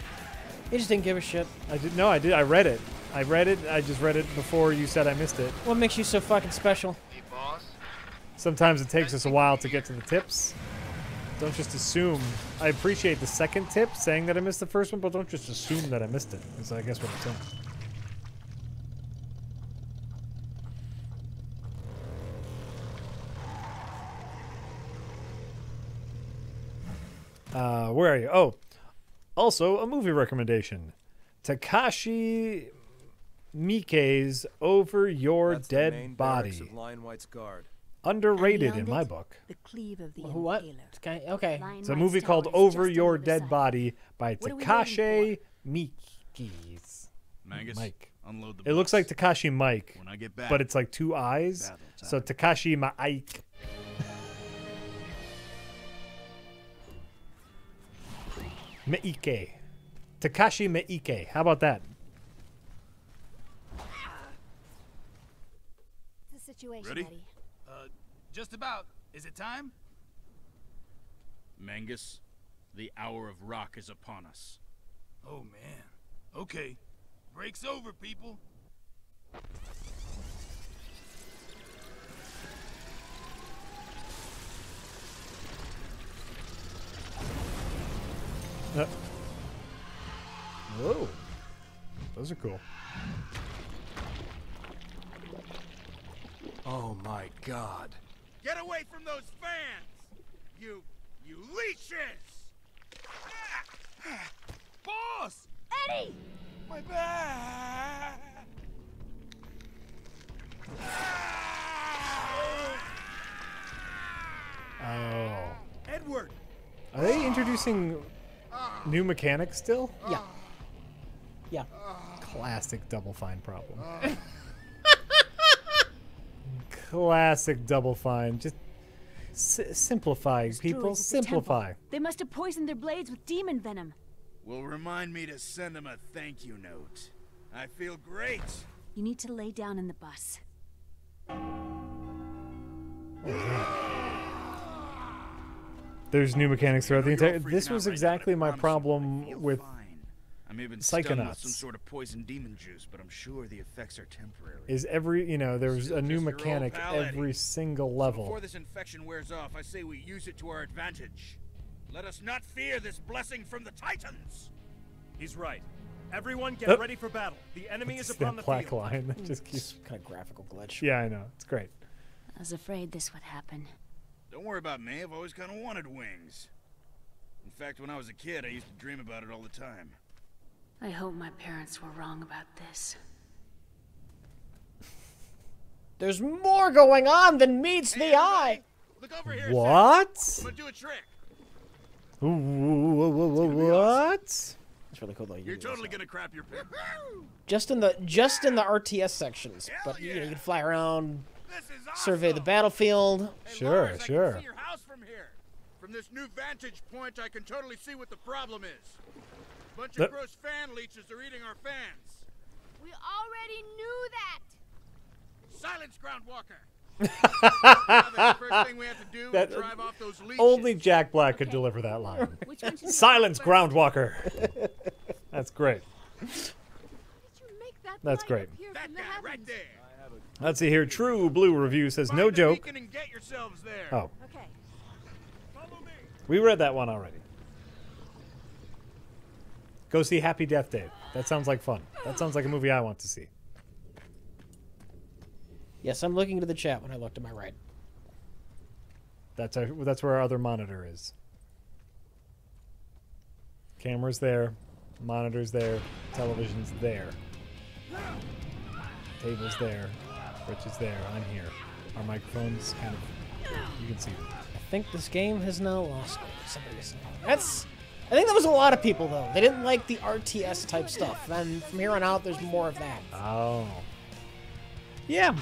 You just didn't give a shit. I did. No, I did. I read it. I read it. I just read it before you said I missed it. What makes you so fucking special? Hey, boss. Sometimes it takes us a while to get to the tips. Don't just assume. I appreciate the second tip, saying that I missed the first one, but don't just assume that I missed it. Is I guess what I'm saying. Where are you? Oh, also a movie recommendation. Takashi Miike's Over Your That's the main Dead barracks Body. of Lion White's guard. Underrated in my book. The cleave of the What? Impaler. Okay. It's a movie called Over Your Dead Body by Takashi Miike. Mangus, Mike. unload the It looks like Takashi Mike, When I get back, but it's like two eyes. battle time. So Takashi Mike. Miike. Takashi Miike. How about that? What's the situation, Ready? Eddie? Just about. Is it time? Mangus, the hour of rock is upon us. Oh, man. Okay. Break's over, people. Whoa. Those are cool. Oh my god. Get away from those fans! You leeches! Boss! Eddie! My back! Oh. Edward! Are they introducing new mechanics still? Yeah. Yeah. Classic Double Fine problem. Classic Double Fine. Just simplify, people. Druids at the Simplify. temple. They must have poisoned their blades with demon venom. Will remind me to send him a thank you note. I feel great. You need to lay down in the bus. There's new mechanics throughout the You're all entire. freaking This out was right now, exactly but I my promise you, I problem feel with fine. I may have been stung with Psychonauts. some sort of poison demon juice, but I'm sure the effects are temporary. is every there's Still a new just your old mechanic pal, Eddie. every single So level. before this infection wears off, I say we use it to our advantage. Let us not fear this blessing from the Titans. He's right. Everyone get Oh. ready for battle. The enemy is It's upon that the black field. line that just keeps. It's kind of graphical glitch. Yeah, I know. It's great. I was afraid this would happen. Don't worry about me. I've always kind of wanted wings. In fact, when I was a kid, I used to dream about it all the time. I hope my parents were wrong about this. There's more going on than meets the eye. Look over here. What? I'm gonna do a trick. What? It's really cool though. You're totally gonna crap your pants. Just in the RTS sections, but Hell you know, you yeah. can fly around, This is awesome. survey the battlefield. Hey, Sure, Lars, I sure. can see your house from here. From this new vantage point, I can totally see what the problem is. Bunch Yep. of gross fan leeches are eating our fans. We already knew that. Silence, Groundwalker. Now the first thing we have to do That- is drive off those leeches. Only Jack Black could deliver that line. Which one should we Silence, Groundwalker. That's great. Did you make that That's light great. appear That from the guy right heavens? there. Let's see here. True Blue Review says Find no the joke. beacon and get yourselves there. Oh, Okay. Follow me. we read that one already. Go see Happy Death Day. That sounds like fun. That sounds like a movie I want to see. Yes, I'm looking to the chat when I look to my right. That's where our other monitor is. Camera's there, monitor's there, television's there. Table's there, Rich is there, I'm here. Our microphone's kind of, you can see. I think this game has now lost me. Somebody was saying. I think that was a lot of people though. They didn't like the RTS type stuff. And from here on out, there's more of that. Oh. Yeah.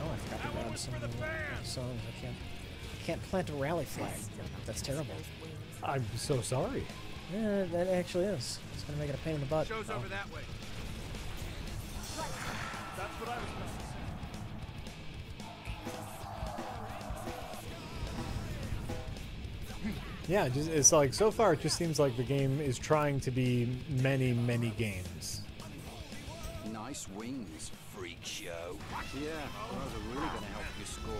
Oh, I forgot to grab some of the songs. I can't plant a rally flag. That's terrible. I'm so sorry. Yeah, that actually is. It's gonna make it a pain in the butt. Show's over that way. That's what I was going to say. Yeah, it's like so far it just seems like the game is trying to be many, many games. Nice wings, freak show. Yeah, those are really gonna help you score.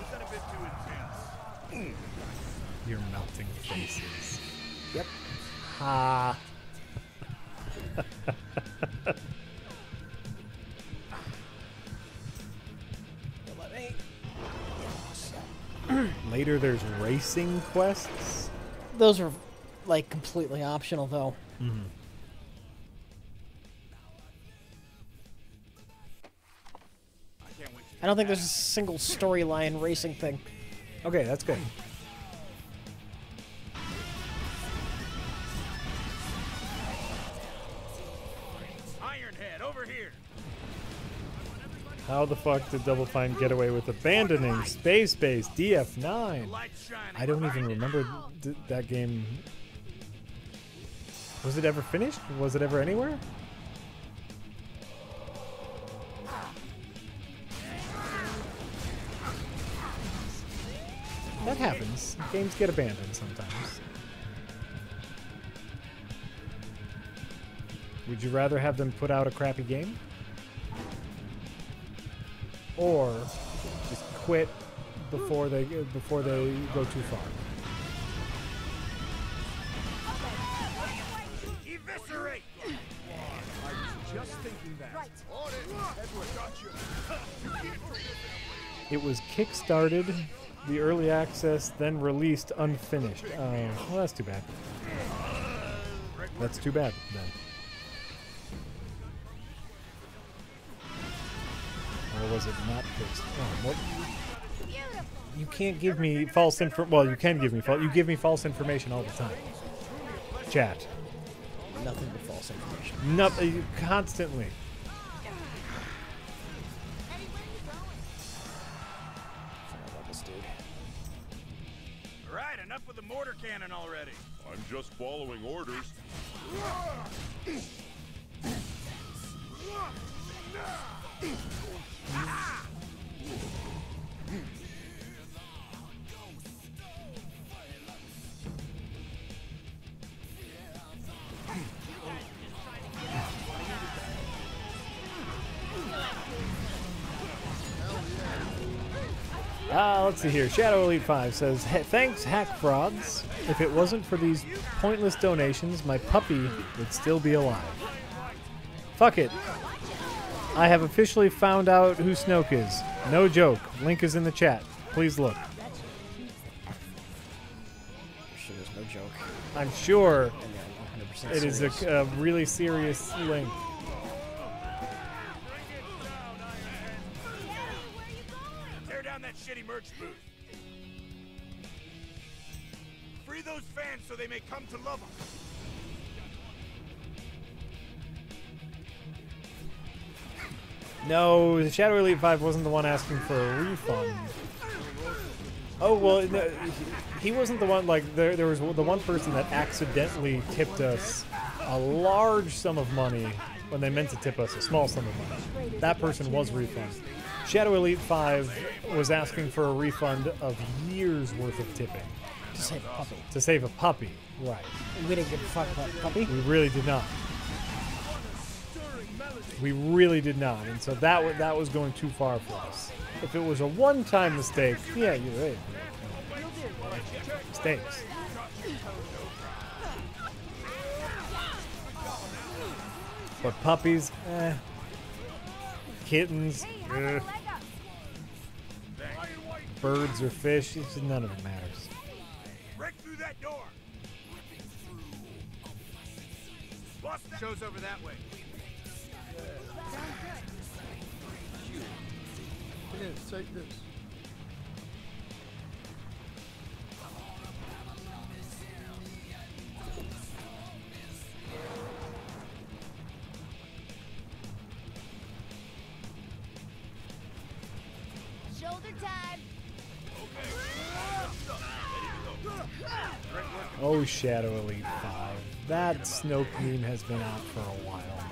Is that a bit too intense? Your melting faces. Yep. Ha. Later, there's racing quests. Those are like completely optional, though. Mm-hmm. I don't think there's a single storyline racing thing. Okay, that's good. Ironhead, over here. How the fuck did Double Fine get away with abandoning Space Base DF9? I don't even remember that game. Was it ever finished? Was it ever anywhere? That happens. Games get abandoned sometimes. Would you rather have them put out a crappy game? Or just quit before they go too far? Eviscerate! I was just thinking that. Right. Edward, got you. It was kickstarted, the early access, then released unfinished. Well, that's too bad. That's too bad, then. Or was it not fixed? Oh, what? You can't give me false info. Well, you can give me false. You give me false information all the time. Chat. Nothing but false information. Nothing. Constantly. Right, enough with the mortar cannon already. I'm just following orders. Let's see here. Shadow Elite 5 says, thanks, hack frauds. If it wasn't for these pointless donations, my puppy would still be alive. Fuck it. I have officially found out who Snoke is. No joke. Link is in the chat. Please look. Sure, there's no joke. I'm sure Yeah, 100% it is a really serious link. Tear down that shitty merch booth. Free those fans so they may come to love us. No, the Shadow Elite 5 wasn't the one asking for a refund. Oh, well, no, he wasn't the one, like, there was the one person that accidentally tipped us a large sum of money when they meant to tip us a small sum of money. That person was refunded. Shadow Elite 5 was asking for a refund of years worth of tipping. To save a puppy. To save a puppy, right. We didn't give a fuck about the puppy? We really did not. We really did not, and so that was going too far for us. If it was a one-time mistake, yeah, you're right. Mistakes. But puppies, kittens, birds or fish, it's just none of it matters. Break through that door. Bust that. Show's over that way. Yeah, take this. Shoulder time. Oh, Shadow Elite 5. That Snoke meme has been out for a while now.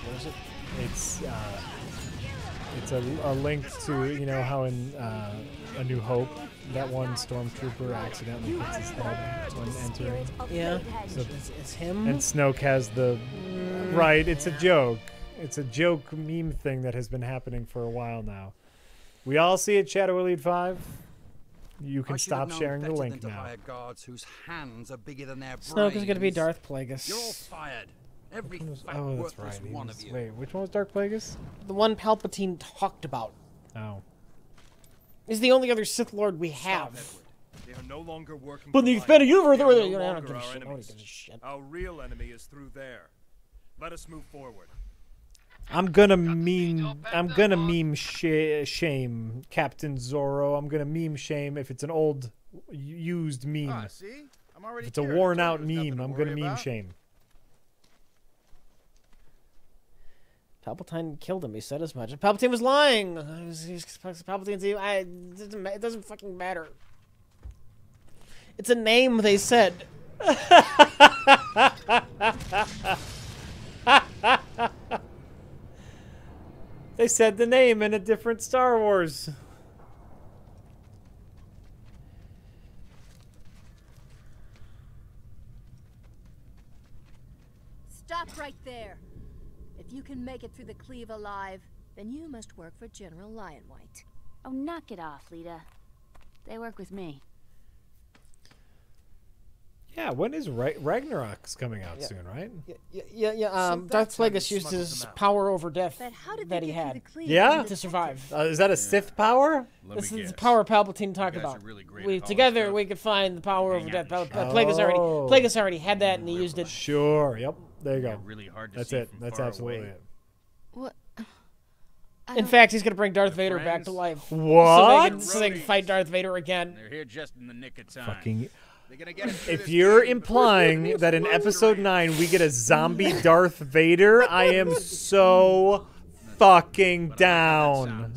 What is it? It's, It's a link to, you know, how in A New Hope, that one stormtrooper accidentally hits his head when entering. Yeah, So, it's him. and Snoke has the... Right, it's a joke. It's a joke meme thing that has been happening for a while now. We all see it, Shadow Elite 5. You can stop sharing the link now. Guards whose hands are bigger than their Snoke is going to be Darth Plagueis. You're all fired. Every Oh, that's right. one of you. Wait, which one was Darth Plagueis? The one Palpatine talked about. Oh. He's the only other Sith Lord we have. They are no longer working. But the expanded universe, they are no you know, I don't longer give a our shit. Nobody enemies. gives a shit. Our real enemy is through there. Let us move forward. I'm gonna meme shame Captain Zorro. I'm gonna meme shame if it's an old used meme. See? I'm already If it's a worn out meme, I'm gonna meme shame. Palpatine killed him. He said as much. Palpatine was lying. Palpatine's evil. It doesn't fucking matter. It's a name they said. They said the name in a different Star Wars. Stop right there. If you can make it through the cleave alive, then you must work for General Lionwhite. Oh, knock it off, Lita. They work with me. Yeah, when is Ragnarok's coming out soon, right? Yeah. Darth Plagueis used his power over death that he had. Yeah? To survive. Is that a Sith power? This is the power Palpatine talked about. Together we could find the power over death. Plagueis already had that and he used it. Sure. Yep. There you go. Really hard to That's see it. from That's far absolutely away. it. What? In fact, he's gonna bring Darth Vader back to life. What? So they can fight Darth Vader again. They're here just in the nick of time. Fucking. They're gonna get us through If this you're game implying that in episode 9 we get a zombie Darth Vader, I am so fucking down.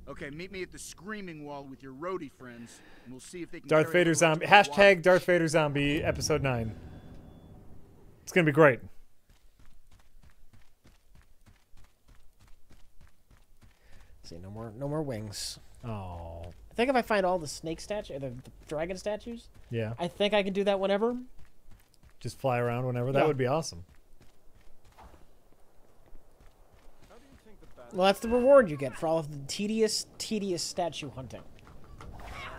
Okay, meet me at the screaming wall with your roadie friends, and we'll see if they can. Darth carry Vader the zombie. rest of the Hashtag Darth Vader zombie episode 9. It's gonna be great. See, no more wings. Oh. I think if I find all the snake statues, the dragon statues, Yeah. I think I can do that whenever. Just fly around whenever. That Yeah. would be awesome. Well, that's the reward you get for all of the tedious statue hunting.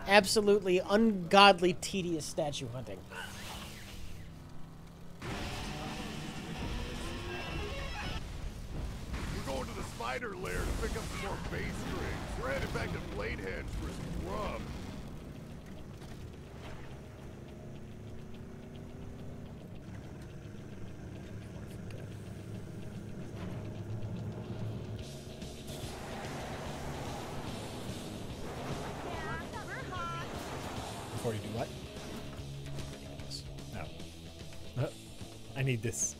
Absolutely ungodly tedious statue hunting. We're going to the spider lair to pick up some more bass strings. We're headed back to Blade Hedge for some grub. Before you do what? No. I need this.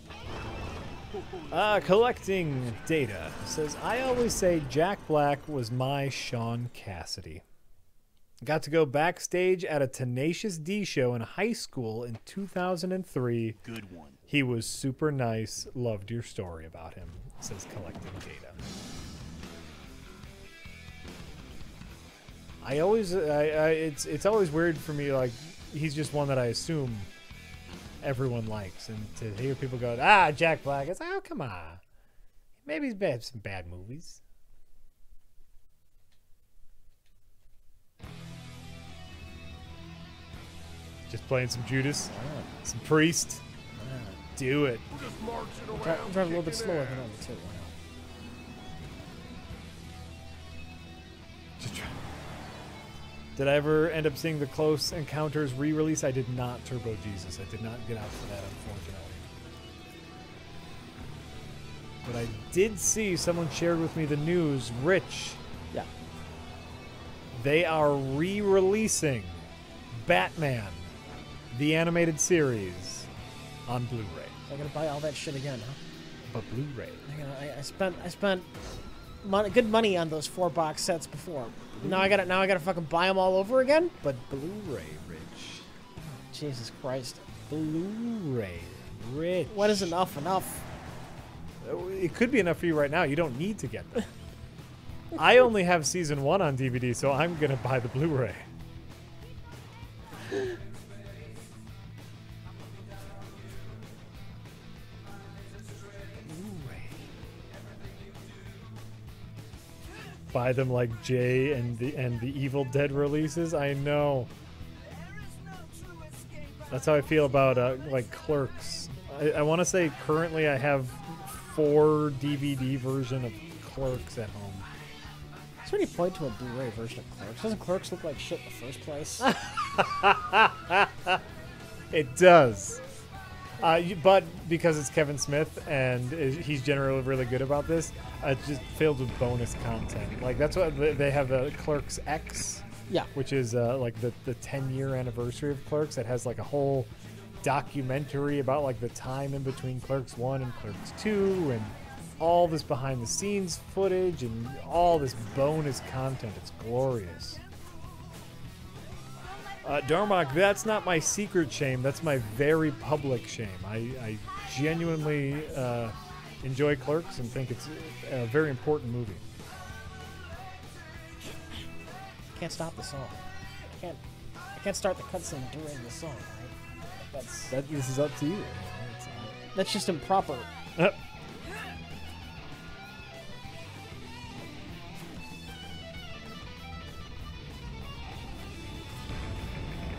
Collecting data. Says, I always say Jack Black was my Sean Cassidy. Got to go backstage at a Tenacious D show in high school in 2003. Good one. He was super nice. Loved your story about him. Says collecting data. I always, it's always weird for me. Like, he's just one that I assume everyone likes, and to hear people go, Jack Black, it's like, oh, come on. Maybe he's had some bad movies. Just playing some Judas, some Priest. Do it. Drive a little bit slower than number 2. Did I ever end up seeing the Close Encounters re-release? I did not, Turbo Jesus. I did not get out for that, unfortunately. But I did see someone shared with me the news. Rich. Yeah. They are re-releasing Batman, the animated series, on Blu-ray. I'm gonna buy all that shit again, huh? But Blu-ray. I spent good money on those 4-box sets before. Now I gotta fucking buy them all over again. But Blu-ray, Rich. Jesus Christ. Blu-ray, Rich. What is enough? It could be enough for you right now. You don't need to get them. I only have season 1 on DVD, so I'm gonna buy the Blu-ray. Buy them like Jay and the Evil Dead releases. I know. That's how I feel about like Clerks. I want to say currently I have 4 DVD version of Clerks at home. It's already played to a Blu-ray version of Clerks. Doesn't Clerks look like shit in the first place? It does. But because it's Kevin Smith and he's generally really good about this, it's just filled with bonus content. Like that's what they have, the Clerks X, yeah, which is like the 10-year anniversary of Clerks. That has like a whole documentary about like the time in between Clerks 1 and Clerks 2, and all this behind the scenes footage and all this bonus content. It's glorious. Darmok, that's not my secret shame. That's my very public shame. I genuinely enjoy Clerks and think it's a very important movie. Can't stop the song. I can't start the cutscene during the song, right? This is up to you. That's just improper.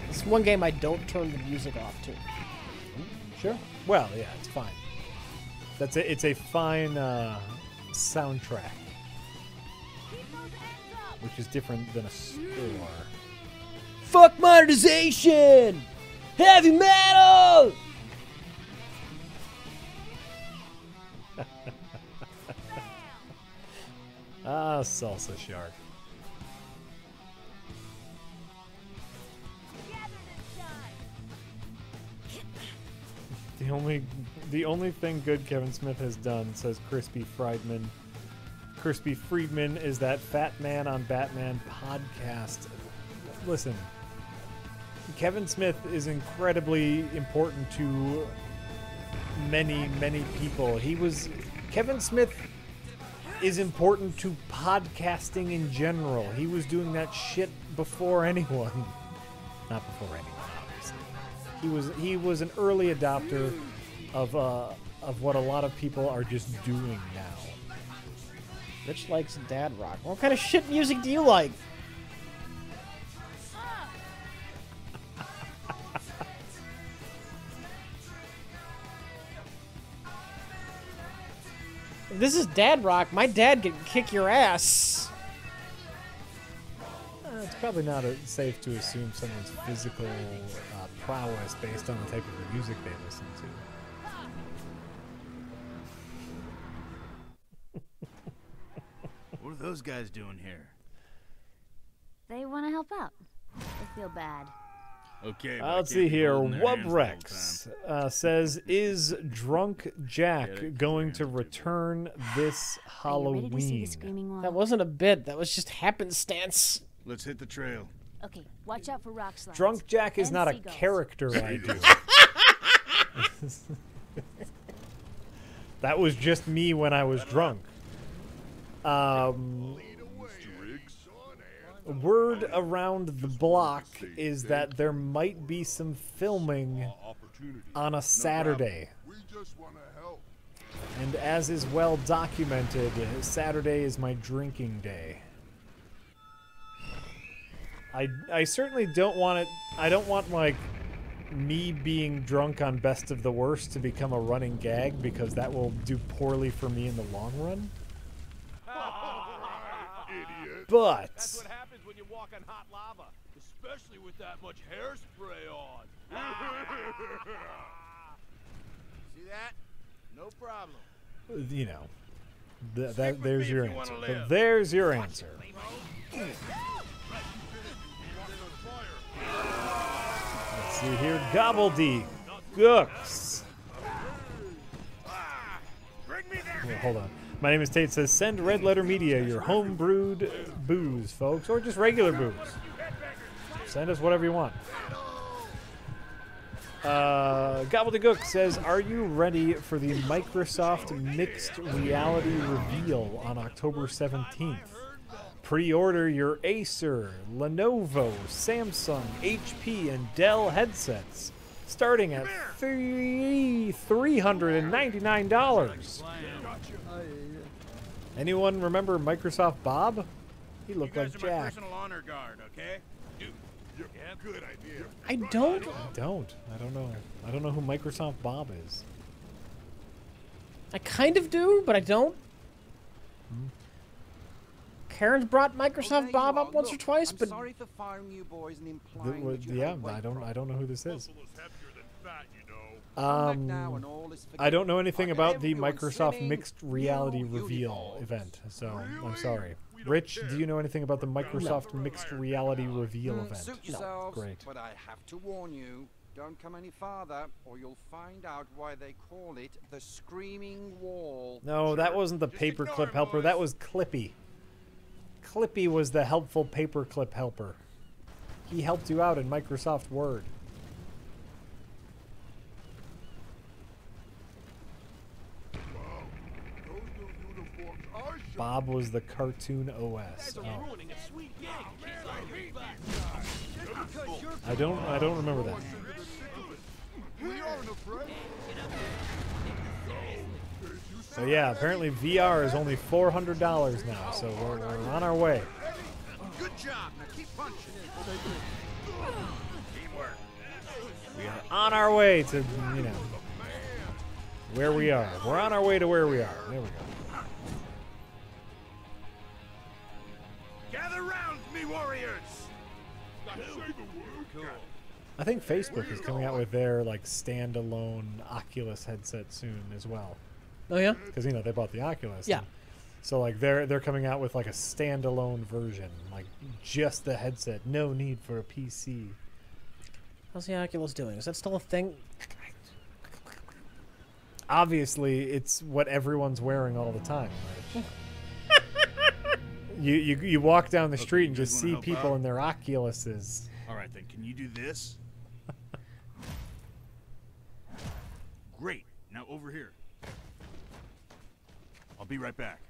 It's one game I don't turn the music off to. Sure. Well, yeah, it's fine. It's a fine soundtrack, which is different than a score. Fuck monetization! Heavy metal! Salsa Shark. The only thing good Kevin Smith has done, says Crispy Friedman. Crispy Friedman is that Fat Man on Batman podcast. Listen, Kevin Smith is incredibly important to many, many people. Kevin Smith is important to podcasting in general. He was doing that shit before anyone. Not before anyone, obviously. He was an early adopter of what a lot of people are just doing now. Rich likes dad rock. What kind of shit music do you like? If this is dad rock, my dad can kick your ass. It's probably not safe to assume someone's physical prowess based on the type of music they listen to. What are those guys doing here? They want to help out. They feel bad. Okay. Let's see here. Wubrex says, "Is Drunk Jack going to return this Halloween?" That wasn't a bit. That was just happenstance. Let's hit the trail. Okay, watch out for rock slides. Drunk Jack is and not seagulls. a character I do. That was just me when I was drunk. Word around the block is that there might be some filming on a Saturday. And as is well documented, Saturday is my drinking day. I certainly don't want it. I don't want, like, me being drunk on Best of the Worst to become a running gag, because that will do poorly for me in the long run. Idiot. But That's what happens when you walk on hot lava, especially with that much hairspray on. See that? No problem. you know, there's your answer. live. There's your answer. Let's see here. Gobbledygooks. Well, hold on. My name is Tate. Says send Red Letter Media your home brewed booze, folks, or just regular booze. Send us whatever you want. Gobbledygook says, are you ready for the Microsoft mixed reality reveal on October 17th? Pre-order your Acer, Lenovo, Samsung, HP, and Dell headsets, starting at $399. Anyone remember Microsoft Bob? He looked like my Jack. personal honor guard, okay? Good idea. I don't. I don't know. I don't know who Microsoft Bob is. I kind of do, but I don't. Karen's brought Microsoft Bob up once or twice, but sorry for firing you boys and I don't know who this is. I don't know anything about the Microsoft Mixed Reality Reveal event, so I'm sorry. Rich, do you know anything about the Microsoft Mixed Reality Reveal event? Suit yourselves, Great. but I have to warn you, don't come any farther, or you'll find out why they call it the Screaming Wall. No, that wasn't the paperclip helper. That was Clippy. Clippy was the helpful paperclip helper. He helped you out in Microsoft Word. Bob was the cartoon OS. Oh. I don't remember that. So yeah, apparently VR is only $400 now, so we're on our way. Good job. Now keep punching. Teamwork. We are on our way to, you know, where we are. We're on our way to where we are. There we go. Gather round, me warriors. I think Facebook is coming out with their like standalone Oculus headset soon as well. Oh yeah, because you know they bought the Oculus. Yeah. So like they're coming out with like a standalone version, like just the headset, no need for a PC. How's the Oculus doing? Is that still a thing? Obviously, it's what everyone's wearing all the time. Right? You walk down the street and just see people in their Oculuses. All right, then. Can you do this? Great. Now over here. I'll be right back.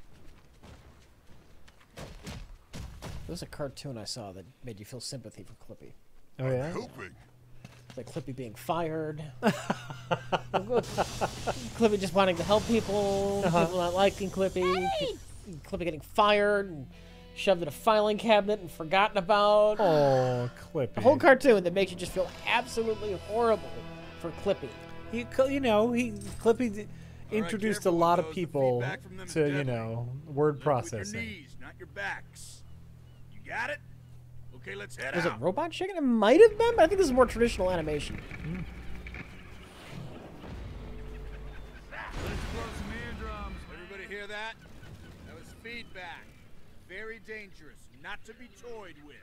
There's a cartoon I saw that made you feel sympathy for Clippy. Oh yeah. It's like Clippy being fired. Clippy just wanting to help people. People not liking Clippy. Clippy getting fired and shoved in a filing cabinet and forgotten about. Oh, Clippy. A whole cartoon that makes you just feel absolutely horrible for Clippy. Clippy introduced a lot of people to, you know, word processing. With your knees, not your backs. You got it? Okay, let's head Was out. it Robot Chicken? It might have been, but I think this is more traditional animation. Let's blow some eardrums. Everybody hear that? That was feedback. Very dangerous. Not to be toyed with.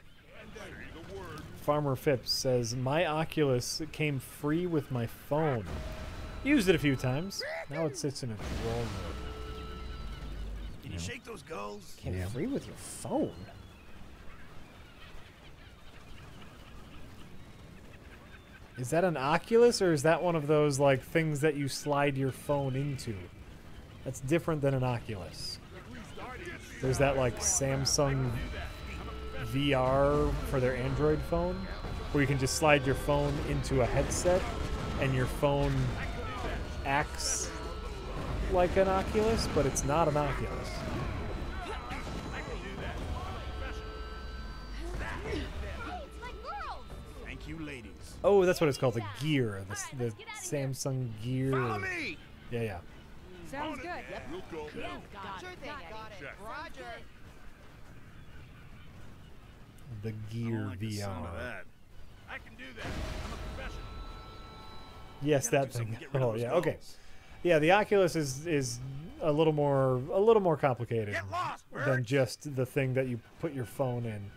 The word. Farmer Phipps says, my Oculus came free with my phone. Used it a few times. Now it sits in a drawer. Can you shake those gulls? Came free with your phone? Is that an Oculus, or is that one of those like things that you slide your phone into? That's different than an Oculus. There's that like Samsung VR for their Android phone, where you can just slide your phone into a headset, and your phone acts like an Oculus, but it's not an Oculus. Thank you, ladies. Oh, that's what it's called, the Gear, the Samsung Gear. Follow me. Yeah. Sounds good. Yep. We'll go. Sure thing. Got it. Check. Roger. The Gear I like the sound VR. of that. I can do that. I'm a professional. Yes, Gotta that do something thing. to get rid of Oh, those yeah. Okay. gulls. Yeah, the Oculus is a little more complicated Get lost, than bird. just the thing that you put your phone in.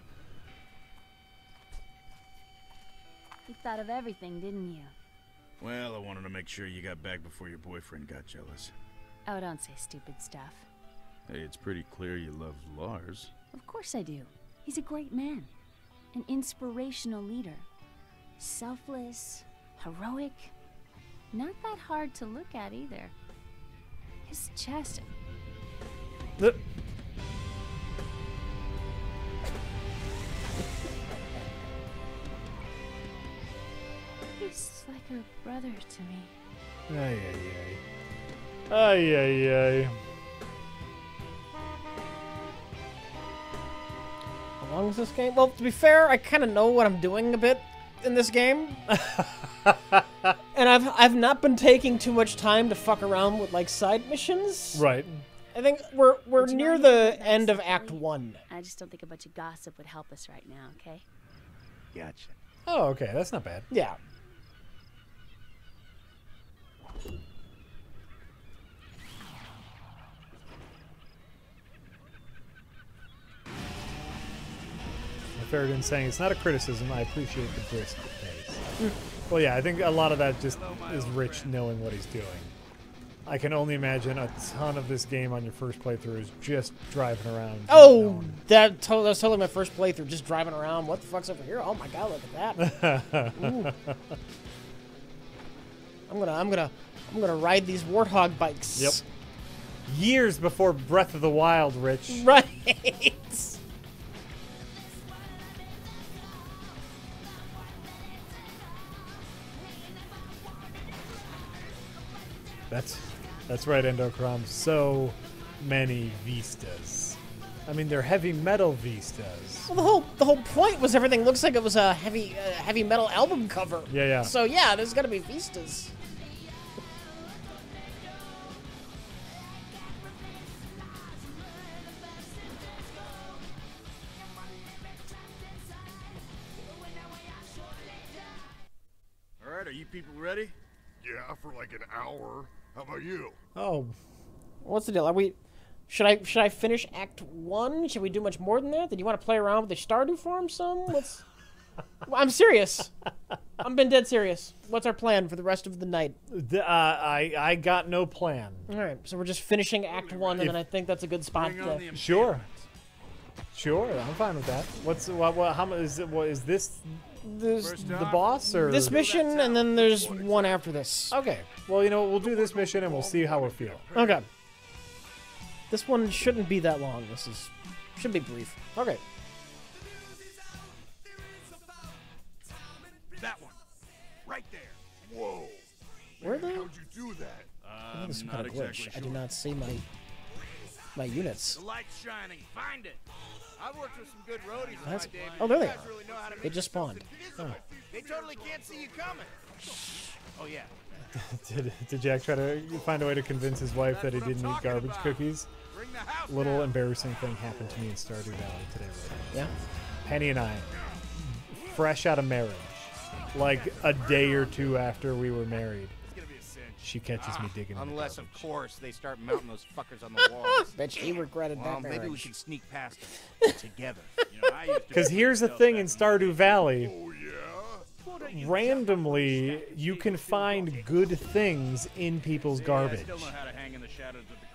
You thought of everything, didn't you? Well, I wanted to make sure you got back before your boyfriend got jealous. Oh, don't say stupid stuff. Hey, it's pretty clear you love Lars. Of course I do. He's a great man. An inspirational leader. Selfless, heroic. Not that hard to look at either. His chest. like her brother to me. Ay, ay, ay. Ay, ay, ay. How long is this game? Well, to be fair, I kind of know what I'm doing a bit in this game. And I've not been taking too much time to fuck around with like side missions. Right. I think we're near the end of Act 1. I just don't think a bunch of gossip would help us right now, okay? Gotcha. Oh, okay. That's not bad. Yeah. Ferrigan saying it's not a criticism. I appreciate the brisk pace. Well, yeah, I think a lot of that just is Rich knowing what he's doing. I can only imagine a ton of this game on your first playthrough is just driving around. Oh, that was totally my first playthrough, just driving around. What the fuck's over here? Oh my god, look at that. Ooh. I'm gonna ride these warthog bikes. Yep. Years before Breath of the Wild, Rich. Right. That's right, Endocrom. So many vistas. I mean, they're heavy metal vistas. Well, the whole point was everything looks like it was a heavy metal album cover. Yeah, yeah. So yeah, there's gotta be vistas. All right, are you people ready? Yeah, for like an hour. How about you? Oh, what's the deal? Are we? Should I finish Act 1? Should we do much more than that? Did you want to play around with the Stardew Farm some? What's? Well, I'm serious. I'm being dead serious. What's our plan for the rest of the night? I got no plan. All right, so we're just finishing Act 1, and then I think that's a good spot. Sure. Sure, I'm fine with that. How much is it? What is this? The boss or this mission, and then there's one after this. Okay. Well, you know what? We'll do this mission and we'll see how we feel. Okay. This one shouldn't be that long. Should be brief. Okay. That one, right there. Whoa. Where the? How'd you do that? I think this is some kind of glitch. I do not see my units. The light's shining. Find it. I've worked with some good roadies in my day. Oh, there they are. Really know how to They just spawned. Oh. They totally can't see you coming. Oh yeah. Did Jack try to find a way to convince his wife that he didn't eat garbage cookies? Little embarrassing thing happened to me in Stardew Valley today. Right? Yeah. Penny and I, fresh out of marriage, like a day or two after we were married, she catches me digging in the Unless, garbage. of course, they start mounting those fuckers on the walls. Bet he regretted well, that marriage. maybe we should sneak past them together. Because here's the thing in Stardew Valley, randomly you can find good things in people's garbage.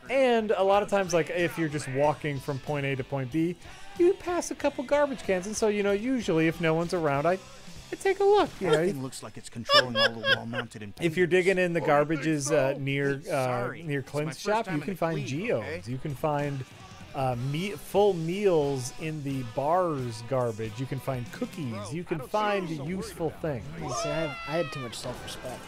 And a lot of times, like if you're just walking from point A to point B, you pass a couple garbage cans, and so usually if no one's around, I take a look. Everything looks like it's controlling all the wall-mounted. If you're digging in the garbages near Clint's shop, you can find geodes. You can find full meals in the bar's garbage. You can find cookies. You can find useful things. See, I had too much self-respect.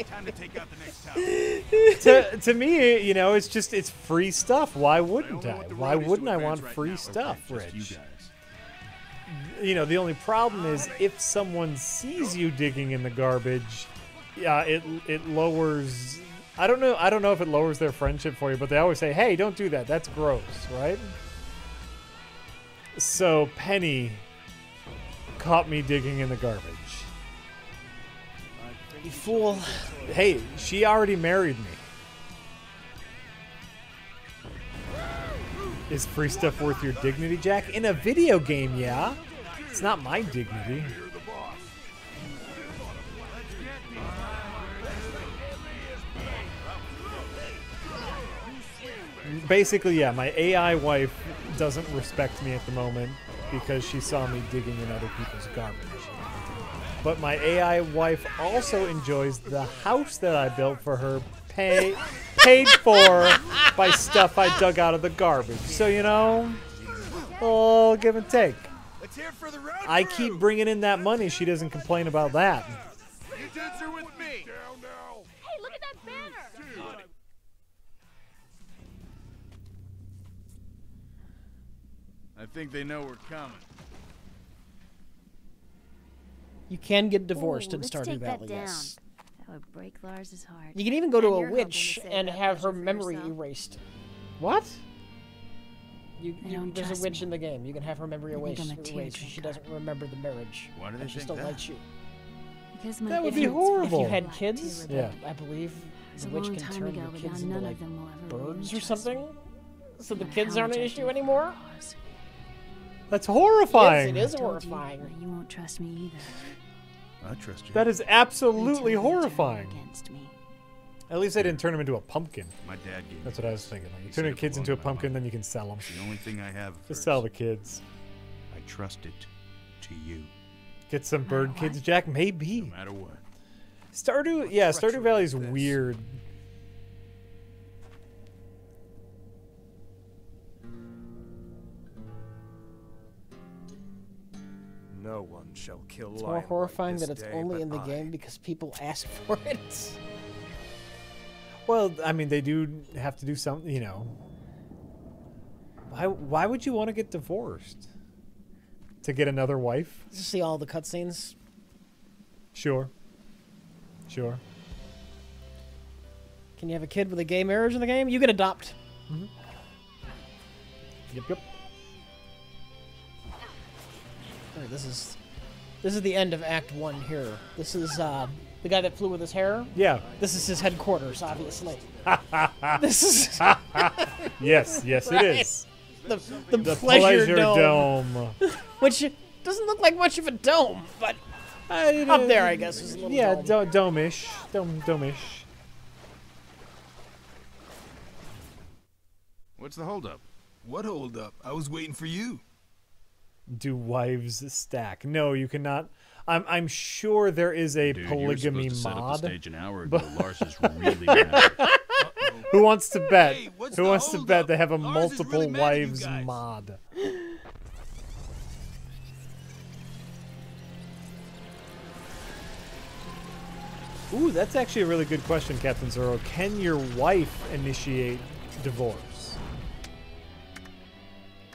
Time to take out the next tower. to me, it's free stuff. Why wouldn't I? Why wouldn't I want free stuff, Rich? The only problem is if someone sees you digging in the garbage, it lowers. I don't know if it lowers their friendship for you, but they always say, "Hey, don't do that. That's gross," right? So Penny caught me digging in the garbage. You fool. Hey, she already married me. Is free stuff worth your dignity, Jack? In a video game, yeah. It's not my dignity. Basically, yeah, my AI wife doesn't respect me at the moment because she saw me digging in other people's garbage. But my AI wife also enjoys the house that I built for her, paid for by stuff I dug out of the garbage. So, all give and take. The It's here for the road I crew. keep bringing in that money. She doesn't complain about that. You dudes are with me. Down now. Hey, look at that banner! I think they know we're coming. You can get divorced Ooh, in let's Stardew take that Valley, down. yes. That would break Lars's heart. You can even go to And a you're hoping to witch save and that have her pleasure for memory yourself. erased. What? don't There's trust a witch me. in the game. You can have her memory I think erased. I'm a erased. She tear doesn't remember the marriage. Why do they and she think still that? likes you. Because my That would be parents horrible. If you had black kids, too, Yeah. I believe It was the a witch long can time turn ago, your but kids now into none like of them will ever really birds or trust something. me. So the No kids matter aren't how an much I issue do anymore? for cause. That's horrifying. Yes, it is I told you, horrifying. but you won't trust me either. I trust you. That is absolutely Until they turn horrifying. Against me. At least they didn't turn him into a pumpkin. My dad gave That's me what I was this. thinking. Like, you He turn said your it kids into a belonged to my pumpkin, mother. then you can sell them. It's the only thing I have. Just sell the kids. I trust it to you. Get some bird kids, Jack. Maybe. No matter what. Stardew, yeah, Stardew Valley is weird. No one shall kill It's more Lion horrifying this that it's day only but in the I. game because people ask for it. Well, I mean, they do have to do something, you know. Why would you want to get divorced? To get another wife? Just see all the cutscenes. Sure. Sure. Can you have a kid with a gay marriage in the game? You can adopt. Mm-hmm. Yep, yep. All right, this is the end of Act 1 here. This is the guy that flew with his hair. Yeah. This is his headquarters, obviously. This is Yes, yes, Right. it is. the pleasure dome. Which doesn't look like much of a dome, but up there, I guess, is a little Yeah, dome. dome-ish. Dome-ish. What's the holdup? What hold up? I was waiting for you. Do wives stack? No, you cannot. I'm sure there is a Dude, polygamy you were supposed to set up the mod. stage an hour ago. Lars is really mad. Who wants to bet? Hey, what's Who the wants to hold bet up? they have a Lars is multiple really mad at you wives guys. mod? Ooh, that's actually a really good question, Captain Zoro. Can your wife initiate divorce?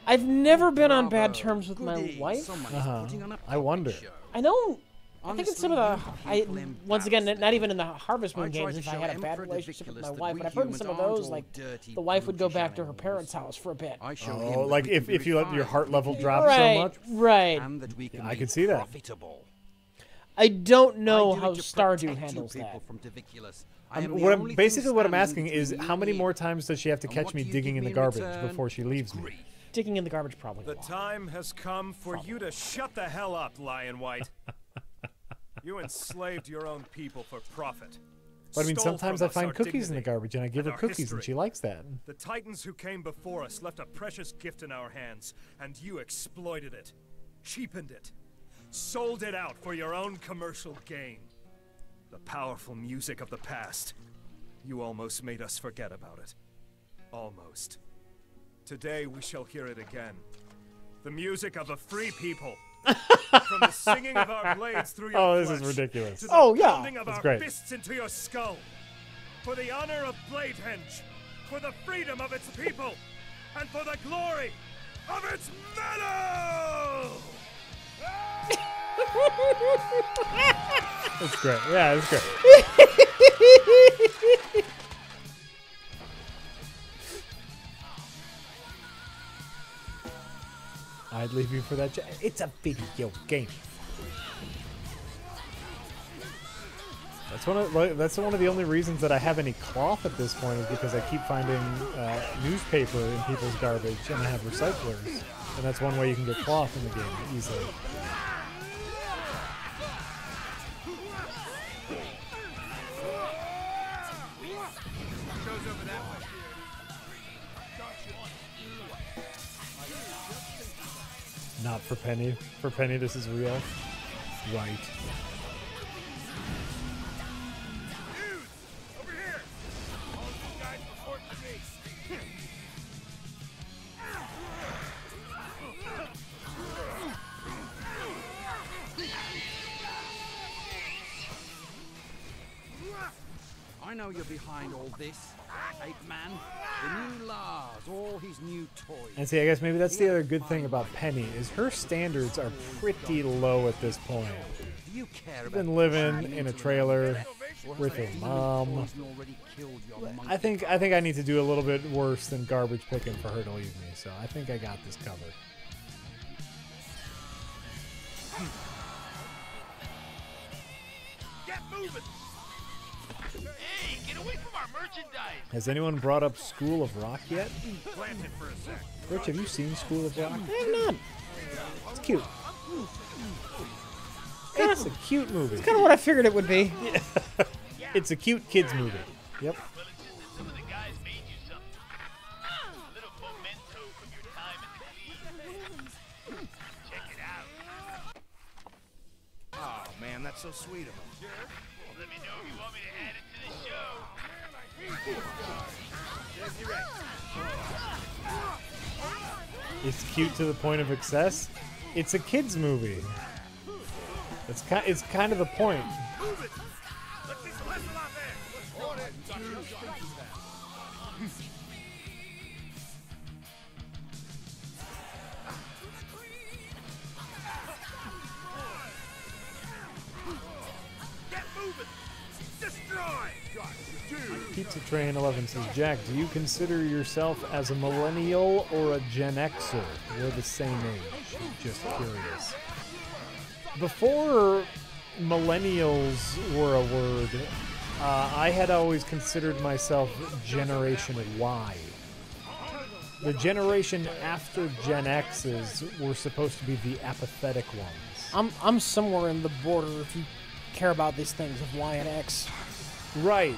I've never been on bad terms with my Goody, wife. someone is Uh-huh. putting on a I wonder. puppet show. I don't. I think in Honestly, some of the, you people once again, embarrass not me. even in the Harvest Moon I tried games, to if I show had a bad Emperor relationship with Ridiculous my that wife, we but I've heard in some of humans aren't those, all like, dirty, the wife would go brutish back to her animals. parents' house for a bit. I show him Oh, that like we can if be you let your refined, heart level we can drop be so much? Right. and that we can I be can see that. profitable. I don't I know do how it to Stardew protect handles you that. people from Diviculous. I am the What only I'm, thing basically, what I'm standing asking is, between how you many and more me. times does she have to And catch what me do you digging give in the me in garbage return? before she leaves me? Grief. Digging in the garbage probably. The time has come for you to shut the hell up, Lion White. You enslaved your own people for profit. But I mean, Stole sometimes from I us find our cookies in the dignity garbage, and I give her our cookies, and history. she likes that. The Titans who came before us left a precious gift in our hands, and you exploited it, cheapened it, sold it out for your own commercial gain. The powerful music of the past. You almost made us forget about it. Almost. Today we shall hear it again. The music of a free people. From the singing of our blades through your Oh, this is flesh, ridiculous. to the Oh, yeah. pounding of That's our great. fists into your skull. For the honor of Bladehenge, for the freedom of its people, and for the glory of its metal! That's great. Yeah, that's great. I'd leave you for that. It's a video game. That's one of the only reasons that I have any cloth at this point is because I keep finding newspaper in people's garbage, and I have recyclers, and that's one way you can get cloth in the game easily. Not for Penny. For Penny, this is real. Right. Dudes, over here! All of you guys report to me. know you're behind all this, ape man. The new laws, all his new toys. And see, I guess maybe that's the other good thing about Penny is her standards are pretty low at this point. You care She's been living in a trailer with her mom. I think I need to do a little bit worse than garbage picking for her to leave me. So I think I got this covered. Get moving! Hey, get away from our merchandise! Has anyone brought up School of Rock yet? Plant it for a sec. Rich, have you seen School of Rock? I have not. It's cute. It's a cute movie. It's kind of what I figured it would be. It's a cute kids movie. Yep. Some of the guys made you something. A little memento from your time at the Cleave. Check it out. Oh, man, that's so sweet of him. Well, let me know if you want me to add it to the show. It's cute to the point of excess. It's a kids movie. It's kind of the point. Pizza Train 11 says, Jack, do you consider yourself as a millennial or a Gen Xer? We're the same age. Just curious. Before millennials were a word, I had always considered myself Generation Y. The generation after Gen X's were supposed to be the apathetic ones. I'm somewhere in the border if you care about these things of Y and X. Right.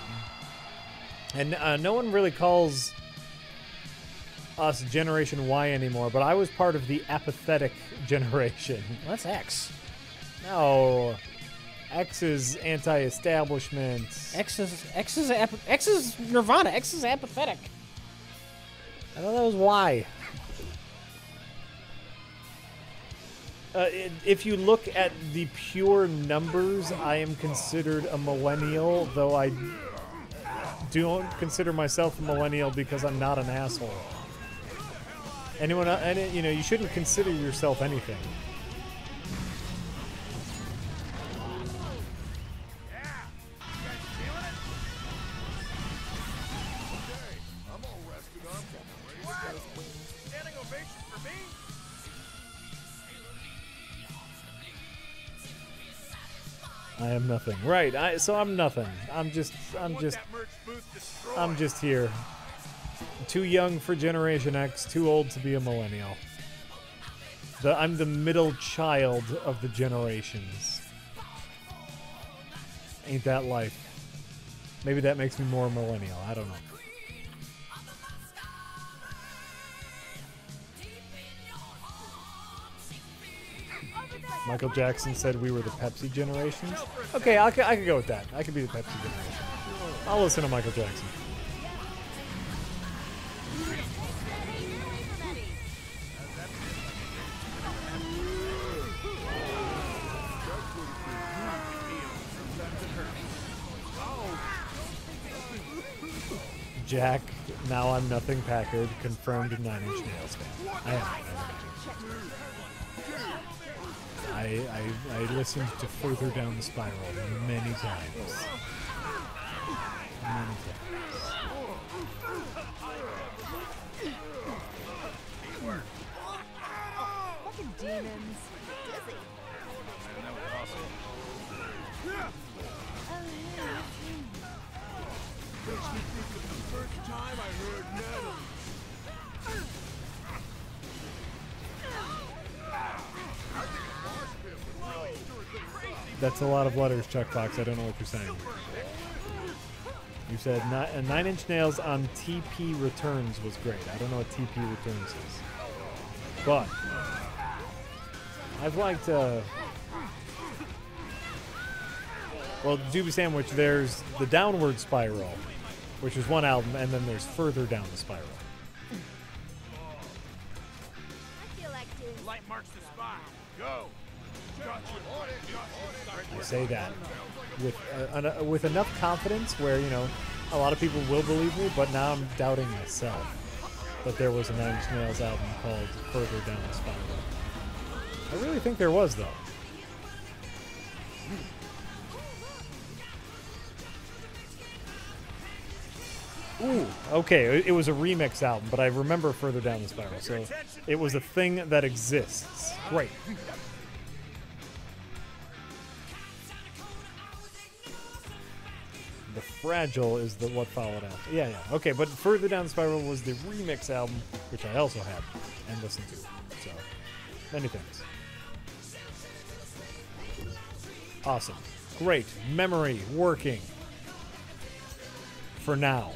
And no one really calls us Generation Y anymore, but I was part of the apathetic generation. Well, that's X. No. X is anti-establishment. X is Nirvana. X is apathetic. I thought that was Y. If you look at the pure numbers, I am considered a millennial, though I don't consider myself a millennial because I'm not an asshole. You shouldn't consider yourself anything. I am nothing. Right. So I'm nothing. I'm just here. Too young for Generation X, too old to be a millennial. I'm the middle child of the generations. Ain't that life? Maybe that makes me more millennial. I don't know. Michael Jackson said we were the Pepsi generations. Okay, I could go with that. I could be the Pepsi generation. I'll listen to Michael Jackson. Jack, now I'm nothing Packard, confirmed 9 Inch Nails fan. I am. I listened to Further Down the Spiral many times. Many times. Fucking demons. Dizzy. Man, that was awesome. Makes me think of the first time I heard metal. That's a lot of letters, Chuck Fox. I don't know what you're saying. You said 9 Inch Nails on TP Returns was great. I don't know what TP Returns is. But I've liked well, Doobie Sandwich, there's the Downward Spiral, which is one album, and then there's Further Down the Spiral. I feel like doing light marks the spot. Go. I say that with enough confidence where, a lot of people will believe me, but now I'm doubting myself that there was a Nine Inch Nails album called Further Down the Spiral. I really think there was, though. Ooh, okay, it was a remix album, but I remember Further Down the Spiral, so it was a thing that exists. Great. The Fragile is the what followed after. Yeah, yeah. Okay, but Further Down the Spiral was the remix album, which I also had and listened to. So, many things. Awesome. Great. Memory working. For now.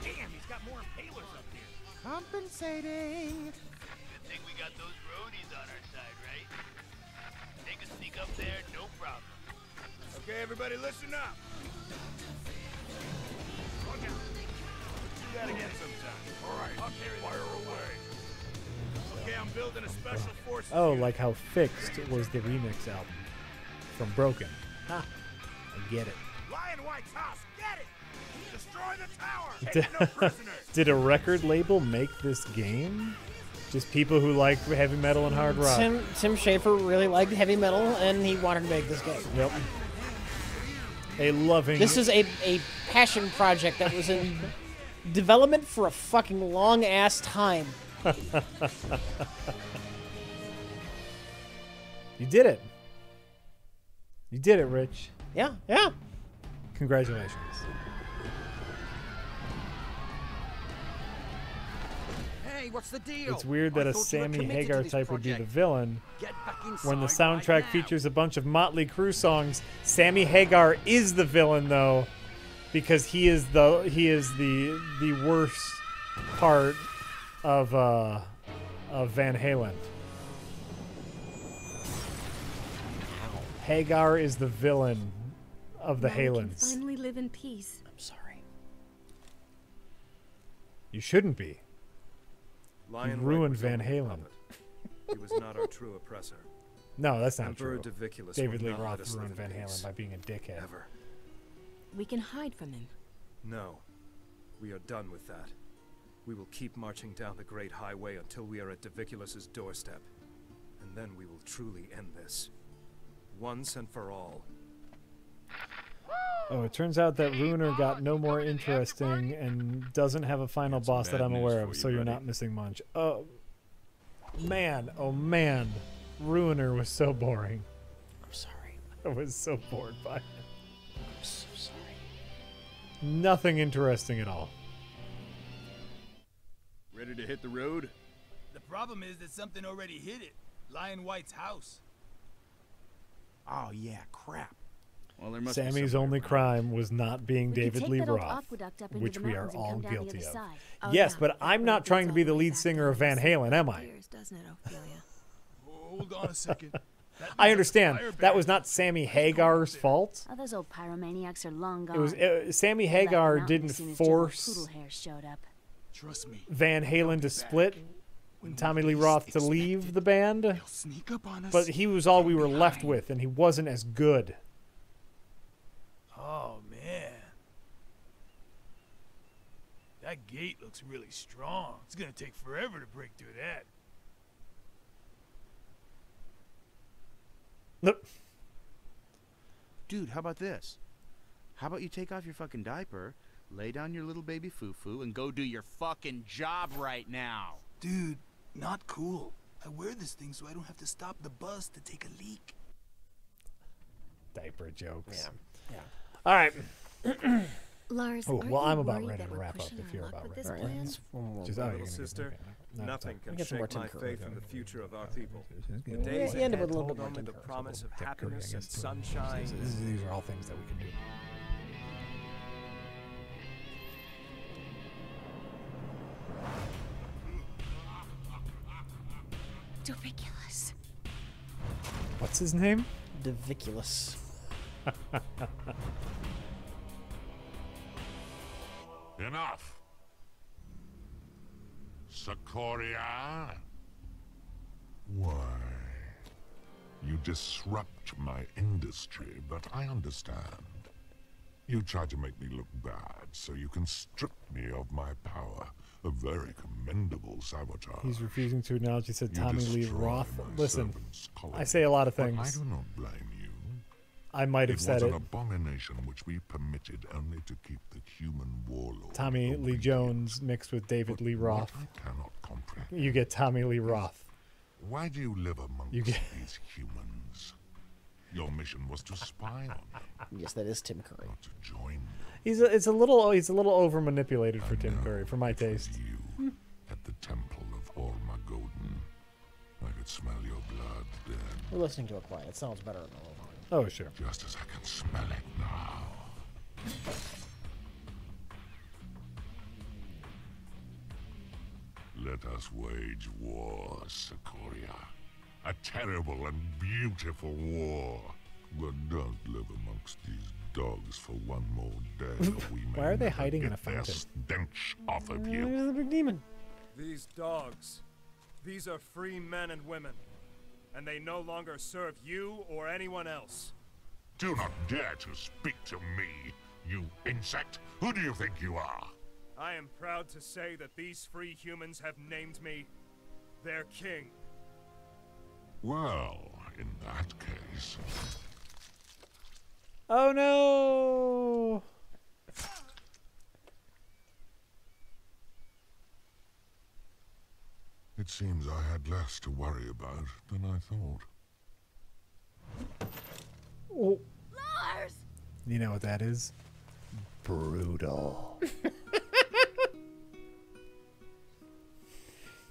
Damn, he's got more impalers up here. Compensating. Good thing we got those roadies on our side, right? They can sneak up there, no problem. Okay, everybody, listen up. Look out. Let's do that again sometime. All right, I'll carry fire away. Okay, I'm building a special forces. Oh, like how Fixed was the remix album from Broken. Ha! I get it. Lion White's house, get it! Destroy the tower! Take no prisoners! Did a record label make this game? Just people who like heavy metal and hard rock. Tim Schafer really liked heavy metal, and he wanted to make this game. Yep. A loving... This is a passion project that was in development for a fucking long-ass time. You did it. You did it, Rich. Yeah, yeah. Congratulations. Hey, what's the deal? It's weird that a Sammy Hagar type would be the villain when the soundtrack features a bunch of Motley Crue songs. Sammy Hagar is the villain, though, because he is the worst part of Van Halen. Hagar is the villain of the Halens. Finally live in peace. I'm sorry. You shouldn't be. Lion You ruined White was Van only a Halen. puppet. He was not our true oppressor. No, that's not Emperor true. Diviculus David would Lee not let Roth us ruined live in Van peace. Halen by being a dickhead. Ever. We can hide from him. No. We are done with that. We will keep marching down the Great Highway until we are at Diviculus's doorstep. And then we will truly end this. Once and for all. Oh, it turns out that Ruiner got no more interesting and doesn't have a final boss that I'm aware of, so you're not missing much. Oh man, Ruiner was so boring. I'm sorry. I was so bored by it. I'm so sorry. Nothing interesting at all. Ready to hit the road? The problem is that something already hit it. Lion White's house. Oh yeah, crap. Well, there must be Sammy's somewhere only around. crime was not being We could David take Lee that old Roth, aqueduct up into which the we are mountains and all come down the guilty other of. side. Oh, Yes, yeah, but that I'm road not leads trying to all be the the way lead back singer down of to Van the Halen, am I? Spears, doesn't it, Ophelia? Hold on a second. I understand. That was not Sammy Hagar's fault. Oh, those old pyromaniacs are long gone. It was Sammy They left the Hagar mountain didn't as soon as General force Poodlehair showed up. Trust me. Van Halen to split, Tommy Lee Roth to leave the band, They'll sneak up on us. but he was all we were left with, and he wasn't as good. Oh man. That gate looks really strong. It's gonna take forever to break through that. Look, Dude, how about this? How about you take off your fucking diaper, lay down your little baby foo-foo, and go do your fucking job right now? Dude, not cool. I wear this thing so I don't have to stop the bus to take a leak. diaper jokes. Yeah. All right. Lars, Oh, aren't well, you I'm about worried ready that to we're wrap up pushing if our you're luck about with ready. this All right, plan? let's one more. Just, oh, Little you're gonna sister, okay. No, nothing it's can get some more shake my Tim faith Curry in the going. future of our people. The Yeah, days you ended ahead with a little hold bit more only Tim the Curry. promise of Tech Curry, I happiness and guess, too. sunshine. These are all things that we can do. Ridiculous. What's his name? Diviculous. Enough. Socoria? Why? You disrupt my industry, but I understand. You try to make me look bad, so you can strip me of my power. A very commendable sabotage. He's refusing to acknowledge he said You Tommy Lee destroy Roth. my Listen, servants' colony, I say a lot of but things. I do not blame you. I might have said It was it. an abomination which we permitted only to keep the human warlord. Tommy Lee Jones mixed with David Lee Roth. What I cannot comprehend. You get Tommy Lee Roth. Why do you live amongst You get these humans? Your mission was to spy on them. Yes, that is Tim Curry. Not to join them. He's a little over manipulated for Tim Curry, for my taste. You at the temple of Ormagoden. I could smell your blood then. We're listening to it quiet. It sounds better in the low volume. Oh, sure. Just as I can smell it now. Let us wage war, Secoria. A terrible and beautiful war. But don't live amongst these dogs for one more day. Or we may Why are they never hiding in get a their fountain? stench off of He's you. the big demon. These dogs, these are free men and women, and they no longer serve you or anyone else. Do not dare to speak to me, you insect. Who do you think you are? I am proud to say that these free humans have named me their king. Well, in that case... Oh no! It seems I had less to worry about than I thought. Oh. Lars! You know what that is? Brutal.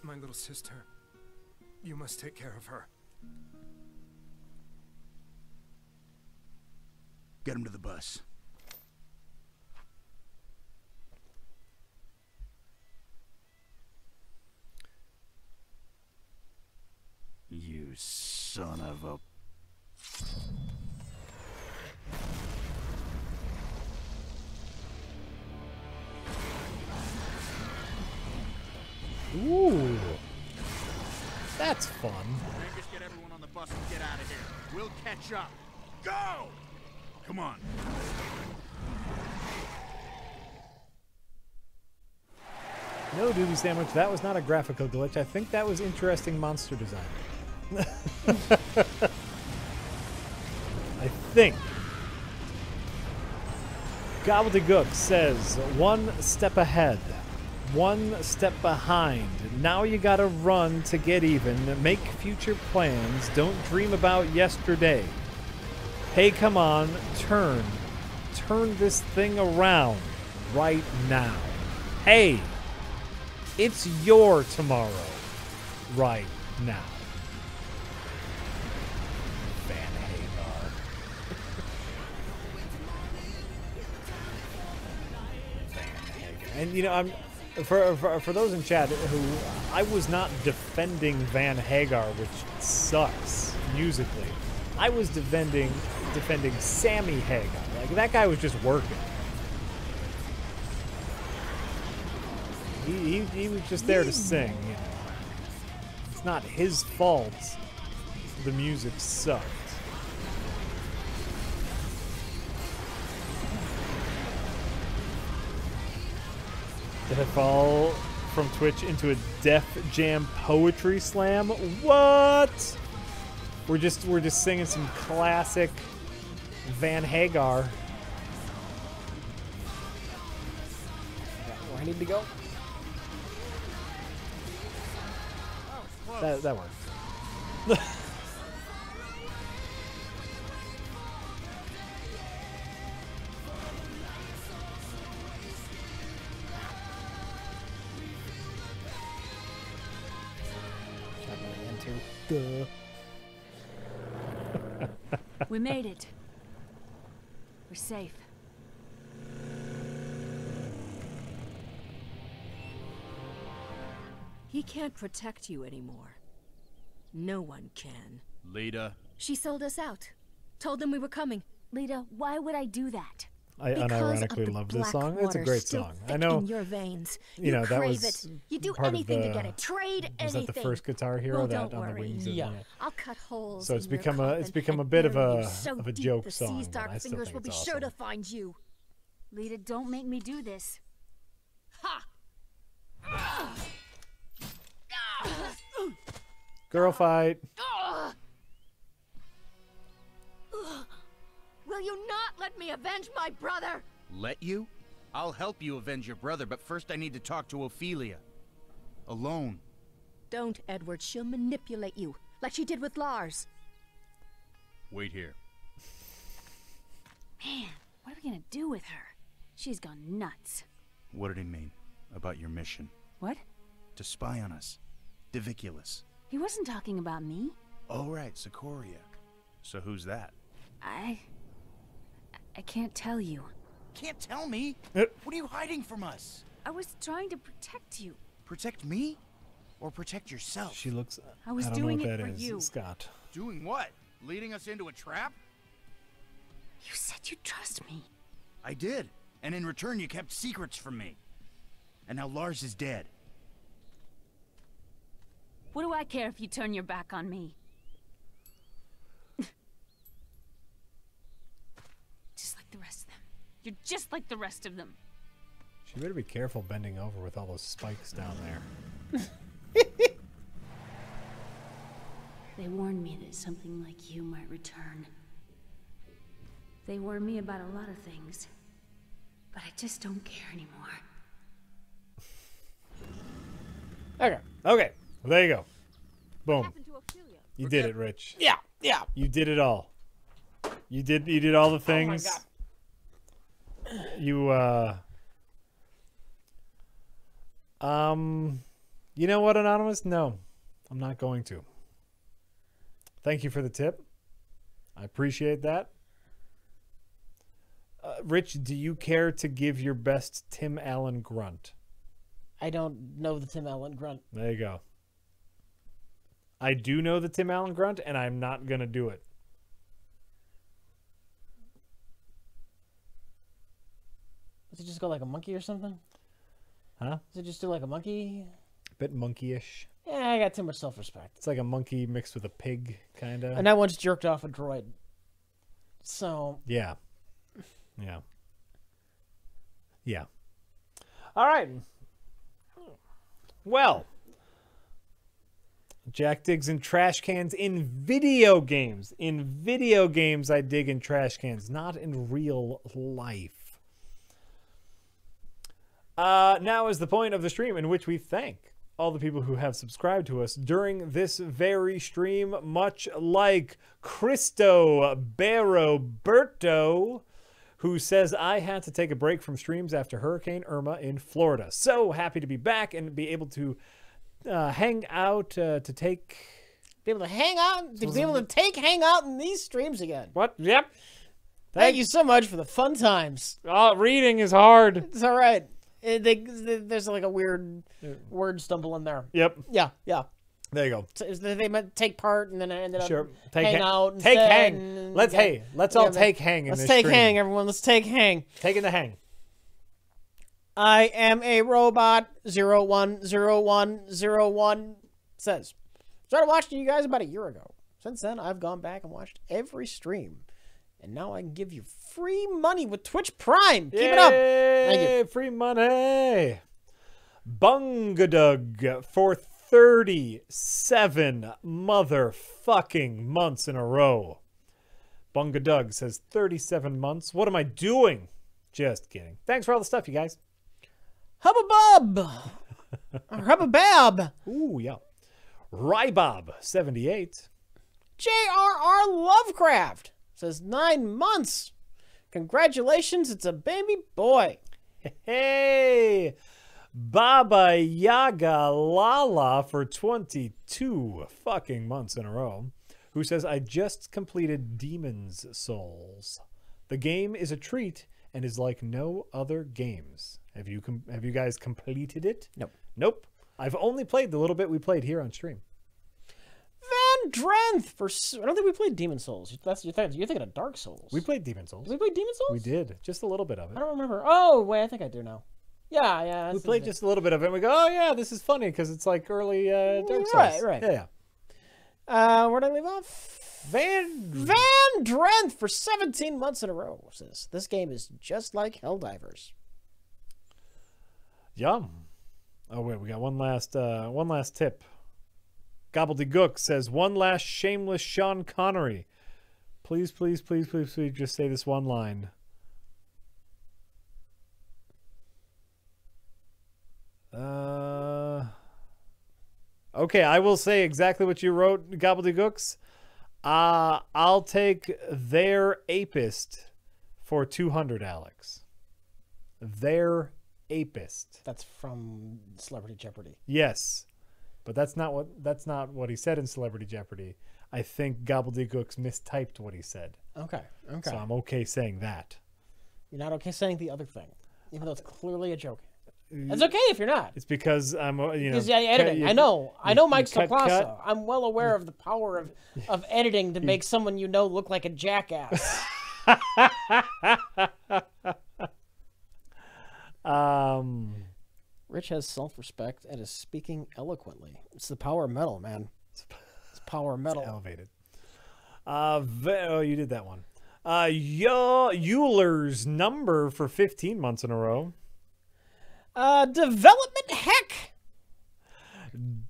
My little sister, you must take care of her. Get him to the bus. You son of a... Ooh. That's fun. Just get everyone on the bus and get out of here. We'll catch up. Go! Come on. No, Doobie Sandwich, that was not a graphical glitch. I think that was interesting monster design. I think. Gobbledygook says, 1 step ahead, 1 step behind. Now you gotta run to get even. Make future plans. Don't dream about yesterday. Hey, come on, turn. Turn this thing around right now. Hey, it's your tomorrow right now. Van Hagar. Van Hagar. And you know, I'm for those in chat who I was not defending Van Hagar, which sucks musically. I was defending Sammy Hagar. Like, that guy was just working. He was just there to sing, you know. It's not his fault the music sucked. Did I fall from Twitch into a Def Jam poetry slam? What? We're just singing some classic Van Hagar. Where I need to go? That worked. Duh. We made it. We're safe. He can't protect you anymore. No one can. Lita. She sold us out. Told them we were coming. Lita, why would I do that? I unironically love this song. It's a great song. I know. In your veins. You know, that crave was it. You do part anything of to get it. Trade was anything. that the first Guitar Hero Well, that don't on the worry. wings? Yeah. I'll cut holes. So it's in your become coffin a and bit of bury a you so deep joke the song. sea's But dark I still fingers think will be it's sure awesome. to find you. Lita, don't make me do this. Girl fight. Will you not let me avenge my brother? Let you? I'll help you avenge your brother, but first I need to talk to Ophelia. Alone. Don't, Edward. She'll manipulate you, like she did with Lars. Wait here. Man, what are we gonna do with her? She's gone nuts. What did he mean? About your mission? What? To spy on us. Diviculus. He wasn't talking about me. Oh, right, Sikoria. So who's that? I can't tell you. Can't tell me? What are you hiding from us? I was trying to protect you. Protect me? Or protect yourself? She looks. I was don't doing know what it that for is, you. Scott. Doing what? Leading us into a trap? You said you trust me. I did. And in return, you kept secrets from me. And now Lars is dead. What do I care if you turn your back on me? Just like the rest of them. You're just like the rest of them. She better be careful bending over with all those spikes down there. They warned me that something like you might return. They warned me about a lot of things. But I just don't care anymore. Okay. Okay. Well, there you go. Boom. You did it, Rich. Yeah. Yeah. You did it all. You did all the things. Oh my God. You you know what, Anonymous? No. I'm not going to. Thank you for the tip. I appreciate that. Rich, do you care to give your best Tim Allen grunt? I don't know the Tim Allen grunt. There you go. I do know the Tim Allen grunt, and I'm not going to do it. Does it just go like a monkey or something? Huh? Does it just do like a monkey? A bit monkeyish. Yeah, I got too much self-respect. It's like a monkey mixed with a pig, kind of. And I once jerked off a droid. So... Yeah. Yeah. Yeah. All right. Well, Jack digs in trash cans in video games. In video games, I dig in trash cans, not in real life. Now is the point of the stream in which we thank all the people who have subscribed to us during this very stream, much like Cristo Baroberto, who says, I had to take a break from streams after Hurricane Irma in Florida. So happy to be back and be able to hang out, Be able to hang out, to be able to hang out in these streams again. What? Yep. Thank you so much for the fun times. Oh, reading is hard. It's all right. There's like a weird word stumble in there. Yep. Yeah, yeah. There you go. So they meant take part, and then I ended up hang out. Take instead, hang. and Let's all take hang in Let's this take stream. hang, everyone. Let's take hang. Taking the hang. I am a robot. 010101 says. Started watching you guys about a year ago. Since then, I've gone back and watched every stream. And now I can give you free money with Twitch Prime. Keep it up. Thank you. Free money. Bungadug for 37 motherfucking months in a row. Bungadug says 37 months. What am I doing? Just kidding. Thanks for all the stuff, you guys. Hubba-bub. Or hubba-bab. Ooh, yeah. Rybob 78. J.R.R. Lovecraft says 9 months. Congratulations, it's a baby boy. Hey, Baba Yaga Lala for 22 fucking months in a row, who says, I just completed Demon's Souls. The game is a treat and is like no other games. Have you guys completed it? Nope. Nope. I've only played the little bit we played here on stream. Drenth for... I don't think we played Demon Souls. You're thinking of Dark Souls. We played Demon Souls. Did we play Demon Souls? We did. Just a little bit of it. I don't remember. Oh, wait, I think I do now. Yeah. We played just a little bit of it, and we go, oh, yeah, this is funny, because it's like early Dark Souls. Right. Yeah. Where'd I leave off? Van Drenth for 17 months in a row says, this game is just like Helldivers. Yum. Oh, wait, we got one last tip. Gobbledygook says, one last shameless Sean Connery. Please, please, please, please, please just say this one line. Okay, I will say exactly what you wrote, Gobbledygooks. I'll take their apist for 200, Alex. Their apist. That's from Celebrity Jeopardy. Yes. But that's not what he said in Celebrity Jeopardy. I think Gobbledygooks mistyped what he said. Okay. So I'm okay saying that. You're not okay saying the other thing, even though it's clearly a joke. It's okay if you're not. It's because I'm, Because editing. I know Mike Saplasa. I'm well aware of the power of editing to make someone you know look like a jackass. Rich has self-respect and is speaking eloquently. It's the power of metal, man. It's power of metal. It's elevated. Oh, you did that one. Euler's number for 15 months in a row. Development heck.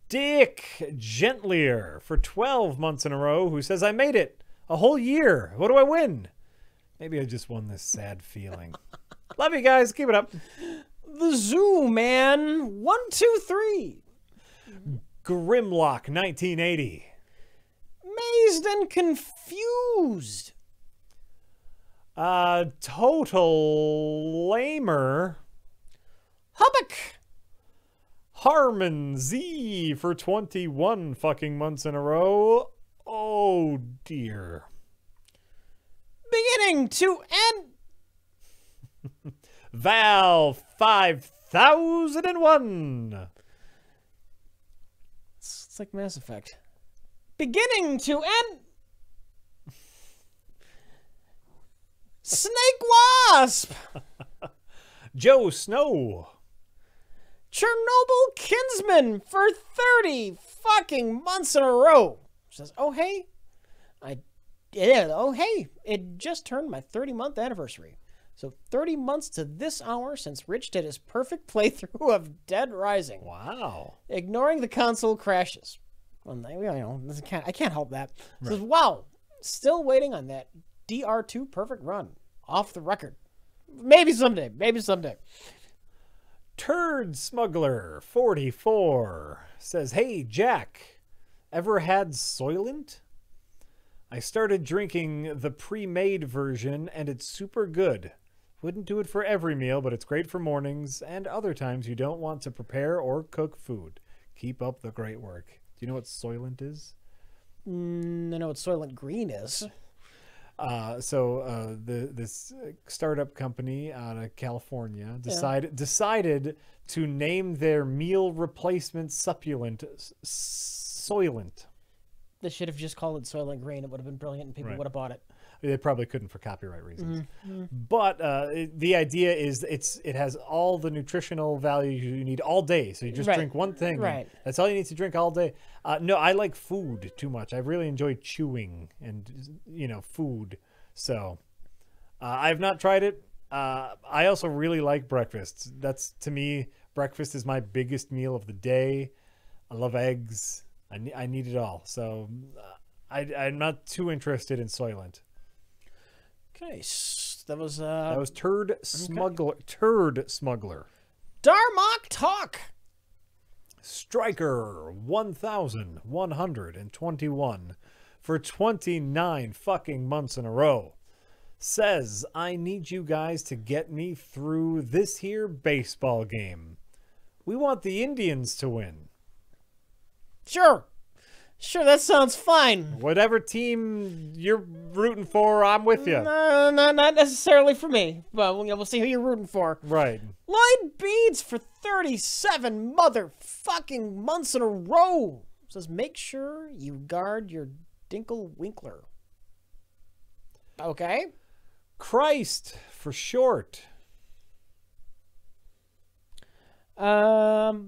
Dick Gentlier for 12 months in a row, who says, I made it a whole year. What do I win? Maybe I just won this sad feeling. Love you guys. Keep it up. The Zoo Man 123. Grimlock 1980. Mazed and confused. Total Lamer. Hubbock. Harmon Z for 21 fucking months in a row. Oh dear. Beginning to end. Val 5001. It's like Mass Effect. Beginning to end. Snake Wasp. Joe Snow. Chernobyl Kinsman for 30 fucking months in a row. Says, oh hey, it just turned my 30-month anniversary. So 30 months to this hour since Rich did his perfect playthrough of Dead Rising. Wow. Ignoring the console crashes. Well, I can't help that. Right. Says, wow, still waiting on that DR2 perfect run. Off the record. Maybe someday. Turd Smuggler 44 says, hey, Jack, ever had Soylent? I started drinking the pre-made version, and it's super good. Wouldn't do it for every meal, but it's great for mornings and other times you don't want to prepare or cook food. Keep up the great work. Do you know what Soylent is? I know what Soylent Green is. This startup company out of California decided to name their meal replacement supplement Soylent. They should have just called it Soylent Green. It would have been brilliant and people would have bought it. They probably couldn't for copyright reasons. But the idea is it has all the nutritional value you need all day. So you just drink one thing. Right. That's all you need to drink all day. No, I like food too much. I really enjoy chewing and, food. So I've not tried it. I also really like breakfast. That's, to me, breakfast is my biggest meal of the day. I love eggs. I need it all. So I'm not too interested in Soylent. Okay, that was Turd Smuggler. Turd Smuggler. Darmok Talk. Striker 1121 for 29 fucking months in a row says, I need you guys to get me through this here baseball game. We want the Indians to win. Sure, that sounds fine. Whatever team you're rooting for, I'm with you. No, not necessarily for me, but we'll see who you're rooting for. Right. Lloyd Beads for 37 motherfucking months in a row says, make sure you guard your Dinkle Winkler. Okay. Christ for short. Turbo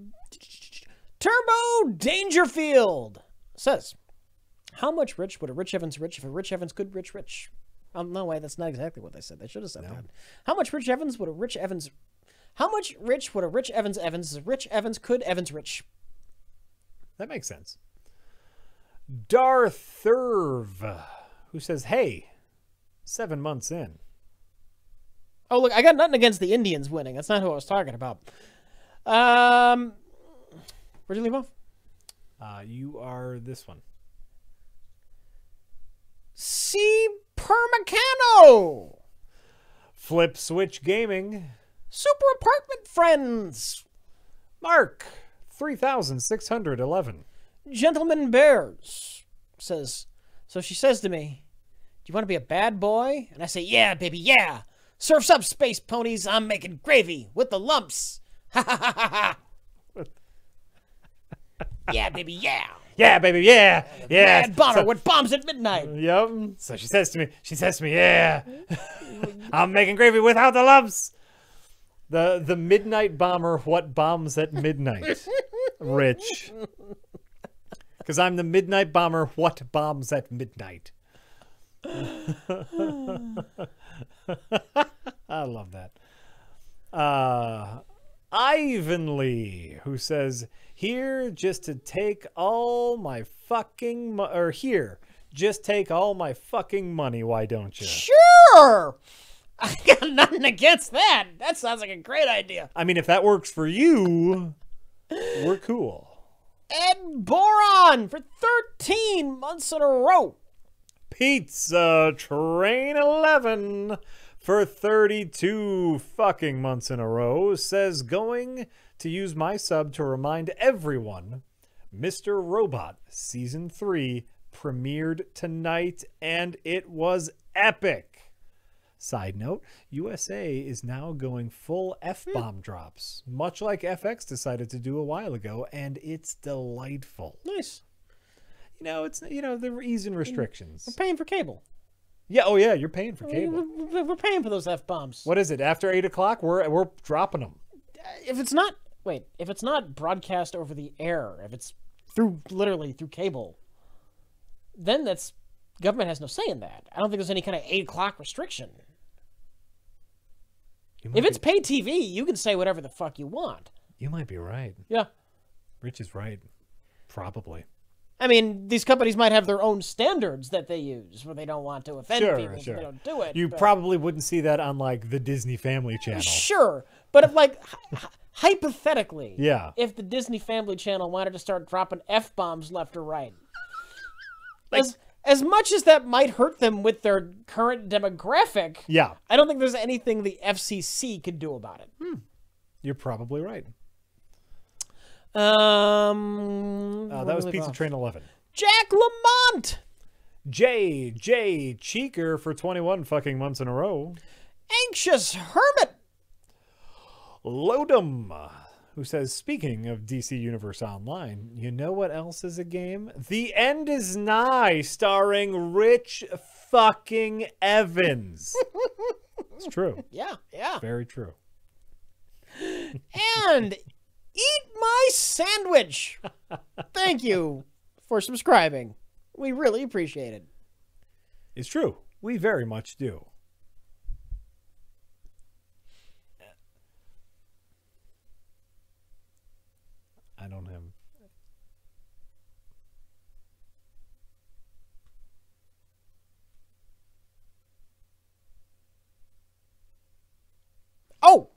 Dangerfield says, how much rich would a Rich Evans rich if a Rich Evans could rich? No way, that's not exactly what they said. They should have said that. How much rich would a Rich Evans could Evans rich? That makes sense. Darthurv, who says, hey, 7 months in. Oh, look, I got nothing against the Indians winning. That's not who I was talking about. Where'd you leave off? You are this one. C. Permacano. Flip Switch Gaming. Super Apartment Friends. Mark, 3,611. Gentleman Bears says, so she says to me, do you want to be a bad boy? And I say, yeah, baby, yeah. Surf's up, space ponies. I'm making gravy with the lumps. Ha ha ha ha ha. Yeah, baby, yeah. Yeah, baby, yeah. Yeah. Mad bomber with bombs at midnight. Yep. So she says to me, yeah. I'm making gravy without the lumps. The midnight bomber, what bombs at midnight? Rich. Because I'm the midnight bomber, what bombs at midnight? I love that. Ivanly, who says, here just to take all my fucking just take all my fucking money, why don't you? Sure. I got nothing against that. That sounds like a great idea. I mean, if that works for you, we're cool. Ed Boron for 13 months in a row. Pizza Train 11 for 32 fucking months in a row says, going to use my sub to remind everyone Mr. Robot Season 3 premiered tonight and it was epic. Side note, USA is now going full F-bomb drops, much like FX decided to do a while ago, and it's delightful. Nice. They're easing restrictions. We're paying for cable. Yeah, oh yeah, you're paying for cable. We're paying for those F-bombs. What is it? After 8 o'clock, we're dropping them. If it's not broadcast over the air, if it's literally through cable, then that's government has no say in that. I don't think there's any kind of 8 o'clock restriction. If it's pay TV, you can say whatever the fuck you want. You might be right. Yeah. Rich is right. Probably. I mean, these companies might have their own standards that they use where they don't want to offend people, so they don't do it. You probably wouldn't see that on, like, the Disney Family Channel. Sure. But if, like, hypothetically, yeah, if the Disney Family Channel wanted to start dropping F-bombs left or right, as much as that might hurt them with their current demographic, yeah, I don't think there's anything the FCC could do about it. You're probably right. That was Pizza Train 11. Jack Lamont. J. Cheeker for 21 fucking months in a row. Anxious Hermit. Lodum, who says, speaking of DC Universe Online, you know what else is a game? The End is Nigh, starring Rich fucking Evans. It's true. Yeah. Very true. And Eat My Sandwich. Thank you for subscribing. We really appreciate it. It's true. We very much do.